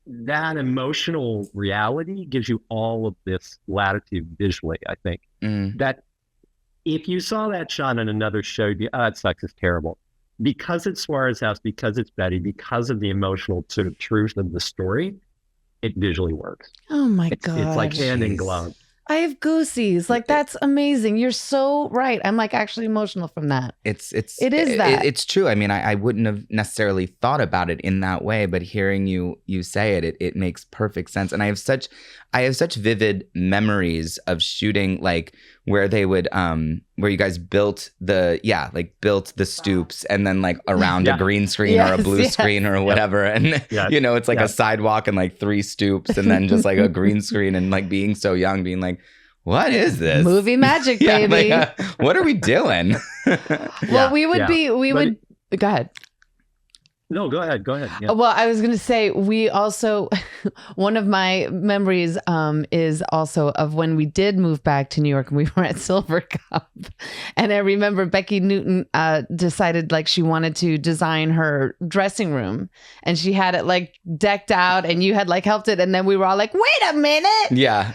that emotional reality gives you all of this latitude visually, I think. That if you saw that shot in another show, you'd be, oh, it sucks, it's terrible. Because it's Suarez house, because it's Betty, because of the emotional sort of truth of the story, it visually works. Oh my God. It's like hand in glove. I have goosies. Like, that's amazing. You're so right. I'm like actually emotional from that. It is true. I mean, I wouldn't have necessarily thought about it in that way, but hearing you say it makes perfect sense. And I have such vivid memories of shooting, like where they would where you guys built the stoops and then like around a green screen or a blue screen or whatever. And it's like a sidewalk and like 3 stoops and then just like a green screen, and like being so young, being like, what is this? Movie magic, baby. Like, what are we doing? Well, we would go ahead. No, go ahead. Yeah. Well, I was going to say, we also, one of my memories is also of when we did move back to New York and we were at Silver Cup. And I remember Becky Newton decided like she wanted to design her dressing room and she had it like decked out and you had like helped it. And then we were all like, wait a minute. Yeah.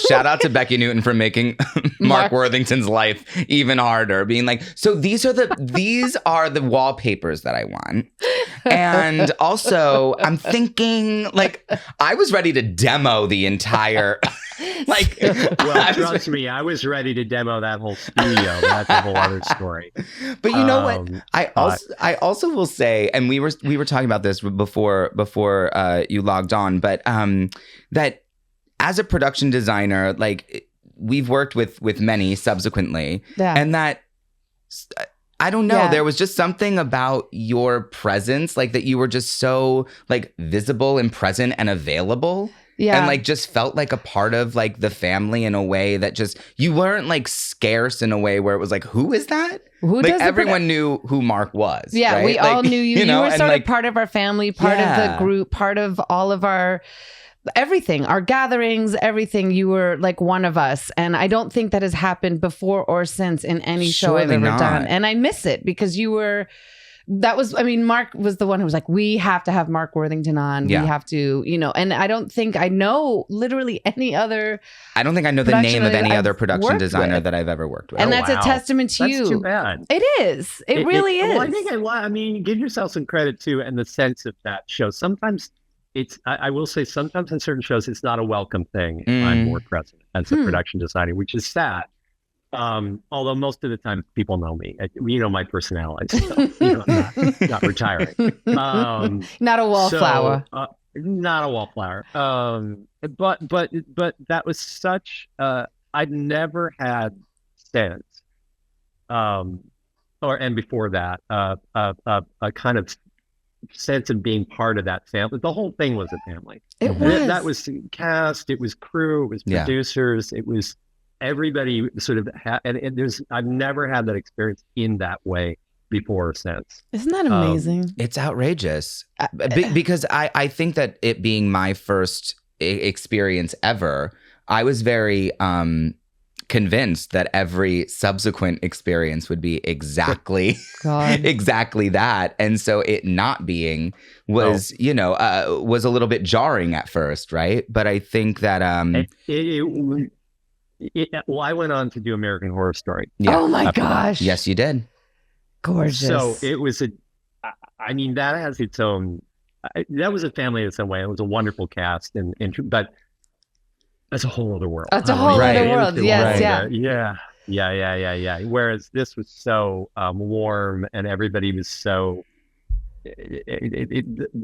Shout out to Becky Newton for making Mark Worthington's life even harder, being like, so these are the wallpapers that I want. And also, I'm thinking, like, I was ready to demo the entire, like... Well, trust me, I was ready to demo that whole studio. That's a whole other story. But you know what? I also will say, and we were talking about this before you logged on, but that as a production designer, like, we've worked with many subsequently, and that... I don't know. Yeah. There was just something about your presence, like that you were just so like visible and present and available. Yeah. And like just felt like a part of like the family in a way that just, you weren't like scarce in a way where it was like, who is that? Like everyone knew who Mark was. Yeah, right? we all knew you. You were sort of part of our family, part of the group, part of all of our... everything, our gatherings, everything. You were like one of us. And I don't think that has happened before or since in any show I've ever done. And I miss it because Mark was the one who was like, we have to have Mark Worthington on. Yeah. We have to, and I don't think I know literally any other. I don't think I know the name of any other production designer that I've ever worked with. And that's a testament to you. That's too bad. It is. It really is. Well, I think, give yourself some credit too, and the sense of that show. Sometimes I will say sometimes in certain shows, it's not a welcome thing if I'm more present as a production designer, which is sad. Although most of the time people know me, my personality, so, I'm not retiring. Not a wallflower. Not a wallflower. But that was such, I'd never had sense, and before that, a kind of sense of being part of that family. The whole thing was a family. It was. That was cast, it was crew, it was producers, it was everybody sort of I've never had that experience in that way before or since. Isn't that amazing? It's outrageous. Because I think that it being my first experience ever, I was very convinced that every subsequent experience would be exactly that, and so it not being was was a little bit jarring at first, right? But I think that well, I went on to do American Horror Story. Yeah, oh my gosh, yes, you did. Gorgeous. So it was that has its own. That was a family in some way. It was a wonderful cast, but. That's a whole other world. That's a whole other world. Yes, yeah. Whereas this was so warm, and everybody was so.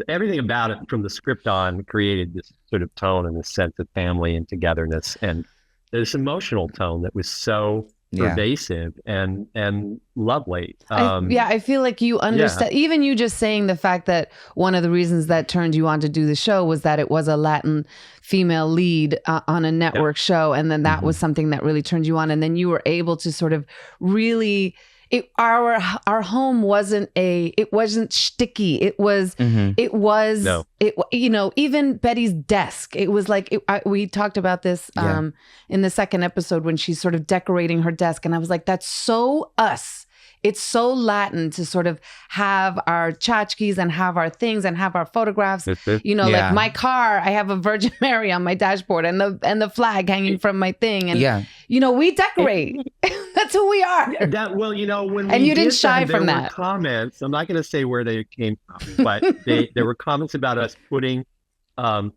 Everything about it, from the script on, created this sort of tone and this sense of family and togetherness, and this emotional tone that was so pervasive and lovely. I feel like you understand. Even you just saying the fact that one of the reasons that turned you on to do the show was that it was a Latin female lead on a network show, and then that was something that really turned you on, and then you were able to sort of really. Our home wasn't sticky. It was even Betty's desk. It was like we talked about this in the second episode when she's sort of decorating her desk, and I was like, that's so us. It's so Latin to sort of have our tchotchkes and have our things and have our photographs. Like my car, I have a Virgin Mary on my dashboard and the flag hanging from my thing. And we decorate. That's who we are. When you didn't shy from that. There were comments. I'm not going to say where they came from, but there were comments about us putting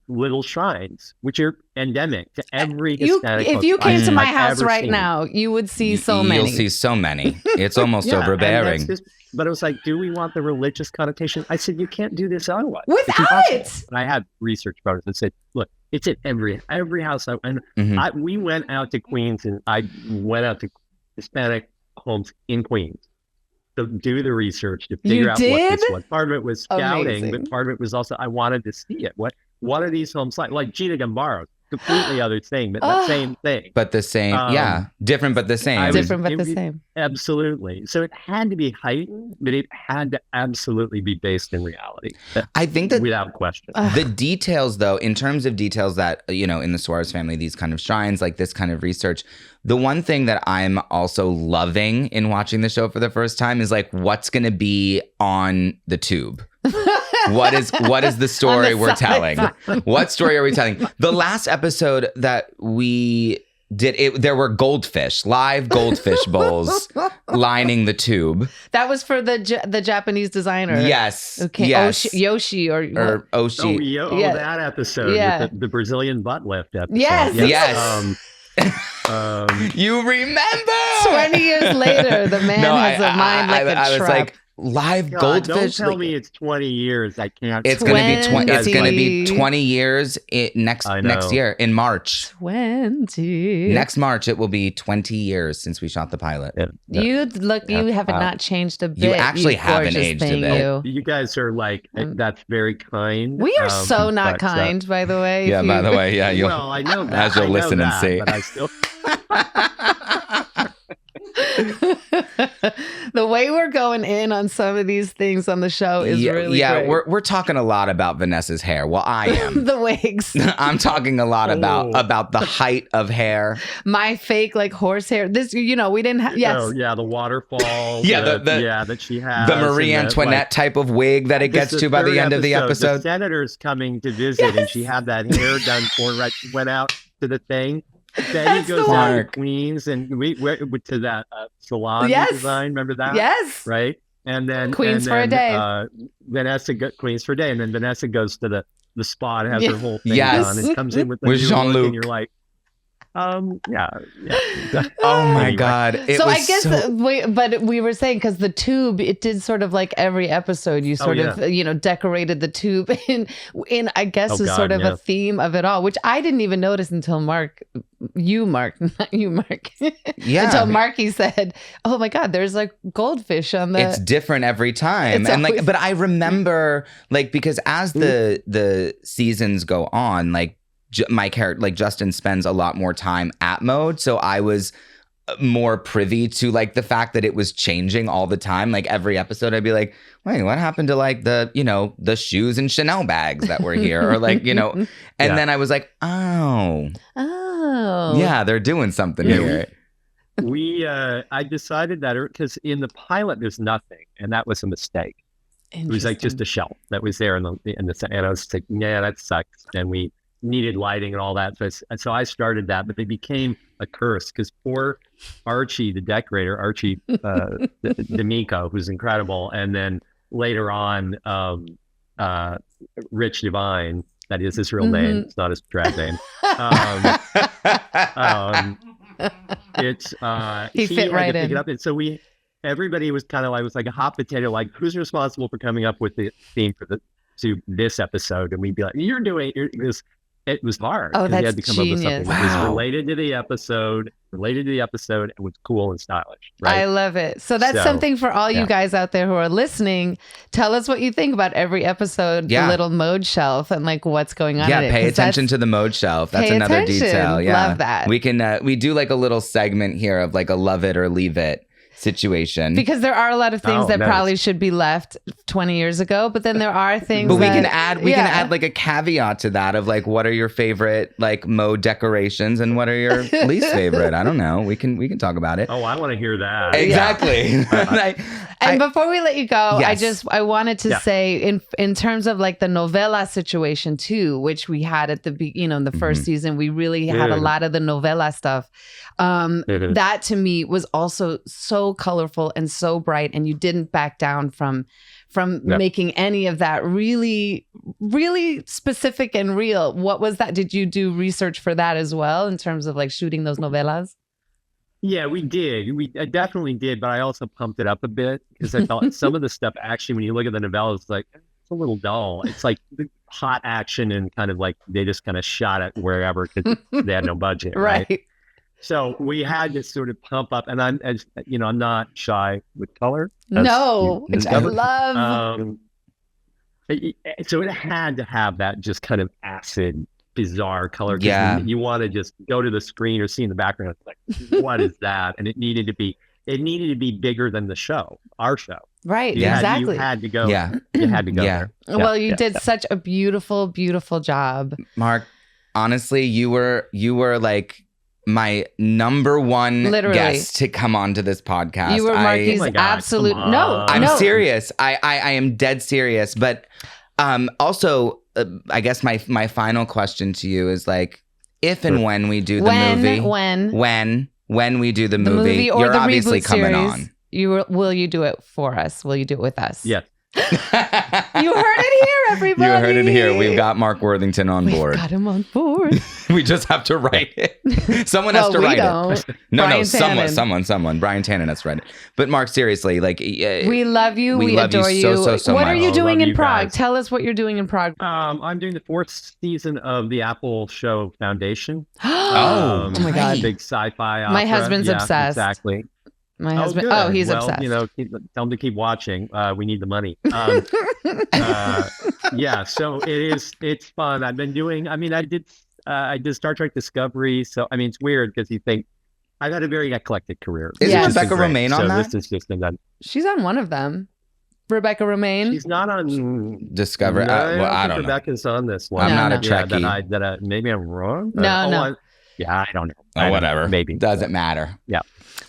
little shrines, which are endemic to every Hispanic. If you came to my house right now, you would see so many. You'll see so many. It's almost overbearing. But it was like, do we want the religious connotation? I said, you can't do this otherwise. Without it. And I had research about it that said, look, it's in every house. We went out to Queens, and I went out to Hispanic homes in Queens to do the research to figure out what this was. Part of it was scouting, but part of it was also I wanted to see it. What are these homes like? Like Gina Gambaro's completely other thing, but the same thing. But the same, different but the same. Different but the same. Absolutely. So it had to be heightened, but it had to absolutely be based in reality. I think that without question. The details, though, in terms of details that, in the Suarez family, these kind of shrines, like this kind of research, the one thing that I'm also loving in watching the show for the first time is like, what's going to be on the tube? What is the story we're telling? What story are we telling? The last episode that we did, there were live goldfish bowls lining the tube. That was for the Japanese designer. Yes. Okay. Yes. Yoshi or Oshi. That episode. Yeah. The Brazilian butt lift episode. Yes. You remember? 20 years later, the man has a mind like a trap. I was like, live goldfish. Don't tell me it's 20 years. I can't. It's going to be 20. It's going to be 20 years next year in March. 20. Next March, it will be 20 years since we shot the pilot. You have not changed a bit. You actually haven't aged a bit. You guys are like, that's very kind. We are so not kind, by the way. Yeah, by the way, yeah. Well, I know that. As you'll listen and see. But I still. The way we're going in on some of these things on the show is really great. We're talking a lot about Vanessa's hair. Well, I am. The wigs. I'm talking a lot about the height of hair. My fake like horse hair. This, we didn't have. Yes. Oh yeah, the waterfall. That she has. The Marie Antoinette type of wig that it gets to by the end of the episode. The senator's coming to visit, and she had that hair done for her. Right, she went out to the thing. Betty goes out to Queens, and we went to that salon design. Remember that? Yes. Right. And then Queens for a day. Queens for a day, and then Vanessa goes to the spa and has her whole thing done, and comes in with Jean-Luc, and you're like, yeah. Oh my God. But we were saying, because the tube, it did sort of like every episode, you sort of, decorated the tube in I guess is sort of a theme of it all, which I didn't even notice until Mark. Not you, Mark. Yeah. Until Marky said, "Oh my God, there's like goldfish on the." It's different every time, and like, but I remember because as the seasons go on, like my character, like Justin, spends a lot more time at Mode, so I was more privy to like the fact that it was changing all the time. Like every episode, I'd be like, "Wait, what happened to like the the shoes and Chanel bags that were here?" Or like and then I was like, "Oh, yeah, they're doing something here." I decided that because in the pilot there's nothing, and that was a mistake. It was like just a shelf that was there, and I was like, "Yeah, that sucks." And we needed lighting and all that, so I started that, but it became a curse because poor Archie, the decorator, Archie D'Amico, who's incredible, and then later on, Rich Divine. That is his real name. It's not his drag name. He fit right in. Pick it up. And so everybody was kind of like, it was like a hot potato. Like, who's responsible for coming up with the theme for this episode? And we'd be like, it was hard. Oh, that's you had to come genius. Up with something that was related to the episode, and was cool and stylish. Right? I love it. So that's something for all you guys out there who are listening. Tell us what you think about every episode, the little Mode shelf, and like what's going on. Yeah, pay attention to the Mode shelf. That's another detail. Yeah, love that. We can we do like a little segment here of like a love it or leave it situation, because there are a lot of things that probably should be left 20 years ago, but then there are things we can add like a caveat to that of like, what are your favorite like Mode decorations and what are your least favorite? I don't know, we can talk about it. I want to hear that. Exactly. And before we let you go, I wanted to say in terms of like the novela situation too, which we had at the in the first season, we really had a lot of the novela stuff. That to me was also so colorful and so bright, and you didn't back down from making any of that really, really specific and real. What was that? Did you do research for that as well in terms of like shooting those novelas? Yeah, we did. I definitely did, but I also pumped it up a bit because I felt some of the stuff actually, when you look at the novellas, it's like, it's a little dull. It's like hot action and kind of like they just kind of shot it wherever because they had no budget. Right. So we had to sort of pump up, and I'm not shy with color. No, which I love. So it had to have that just kind of acid bizarre color. Yeah. You want to just go to the screen or see in the background. It's like, what is that? And it needed to be bigger than the show, our show. Right. You Exactly. had to go. Yeah. You had to go Yeah. there. Well, you did such a beautiful, beautiful job. Mark, honestly, you were like my number one Literally. guest to come onto this podcast. You were Marky's Oh my God, absolute. come No, on. I'm serious. I am dead serious. But also, I guess my final question to you is like, if and when we do the movie, when we do the movie, or you're the obviously reboot coming series, on. will you do it for us? Will you do it with us? Yes. You heard it here, everybody. You heard it here. We've got Mark Worthington on board. Got him on board. We just have to write it. Someone has to write it. No, Brian someone. Brian Tannen has to write it. But Mark, seriously, like we love you. We love adore you so what much. are you doing Love in you Prague? guys. Tell us what you're doing in Prague. I'm doing the 4th season of the Apple Show Foundation. Oh my God. Big sci-fi opera. My husband's obsessed. Exactly. My husband. good. Oh, he's well, obsessed. You know, tell him to keep watching. We need the money. Yeah, so it's fun. I've been doing. I did Star Trek Discovery. So I mean, it's weird because you think I've had a very eclectic career. Isn't Yes. Rebecca Romaine on that? This is just done. She's on one of them. Rebecca Romaine. She's not on Discover. No, I don't know. Rebecca's on this one. I'm not a No. Trekkie. That maybe I'm wrong. No. I don't know. Oh, whatever. Maybe Doesn't matter. Yeah.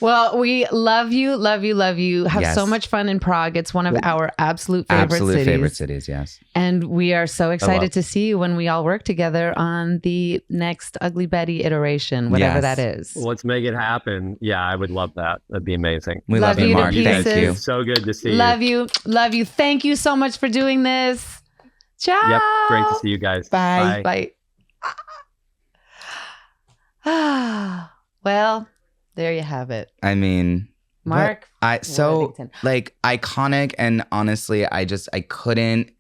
Well, we love you, love you, love you. Have Yes. so much fun in Prague. It's one of our absolute favorite cities, yes. And we are so Hello. excited to see you when we all work together on the next Ugly Betty iteration, whatever Yes. that is. Well, let's make it happen. Yeah, I would love that. That'd be amazing. We Love love you, you to Mark. Thank pieces. you. So good to see Love you. you. Love you. Thank you so much for doing this. Ciao. Yep. Great to see you guys. Bye. Bye. Well, there you have it. I mean, Mark. so Worthington. like iconic, and honestly, I couldn't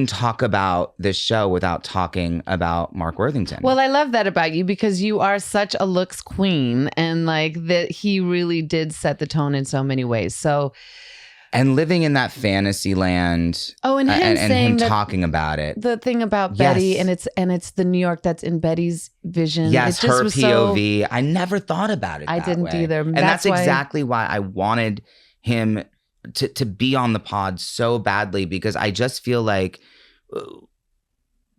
talk about this show without talking about Mark Worthington. Well, I love that about you because you are such a looks queen, and like that he really did set the tone in so many ways. So, and living in that fantasy land, and him and saying him that talking about it. the thing about Yes. Betty, and it's the New York that's in Betty's vision. Yes, it just her was POV. I never thought about it. I that didn't way. either. And That's that's why- exactly why I wanted him to be on the pod so badly, because I just feel like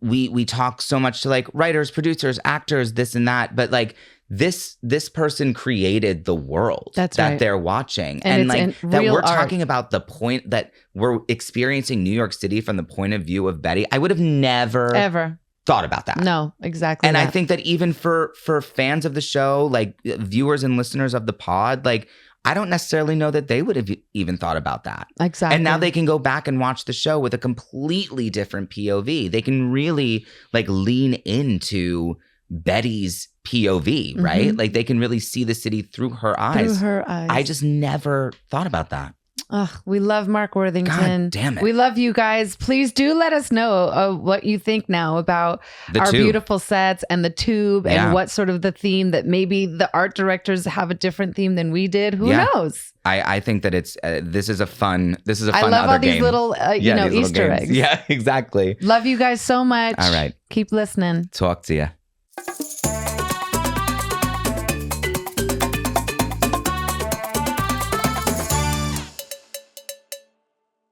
we talk so much to like writers, producers, actors, this and that, but like this person created the world That's that right. they're watching, And and it's like in that real we're art. talking about the point that we're experiencing New York City from the point of view of Betty. I would have never ever. thought about that. No, exactly. And I that. think that even for fans of the show, like viewers and listeners of the pod, like I don't necessarily know that they would have even thought about that. exactly. And now they can go back and watch the show with a completely different POV. They can really like lean into Betty's POV, right? Mhm. Like they can really see the city through her eyes. Through her eyes. I just never thought about that. Ugh, we love Mark Worthington. God damn it. We love you guys. Please do let us know what you think now about The our Tube. beautiful sets and the tube Yeah. and what sort of the theme that maybe the art directors have a different theme than we did. Who Yeah. knows? I think that it's this is a fun I fun love other all these game. little these little Easter games. eggs. Yeah, exactly. Love you guys so much. All right. Keep listening. Talk to you.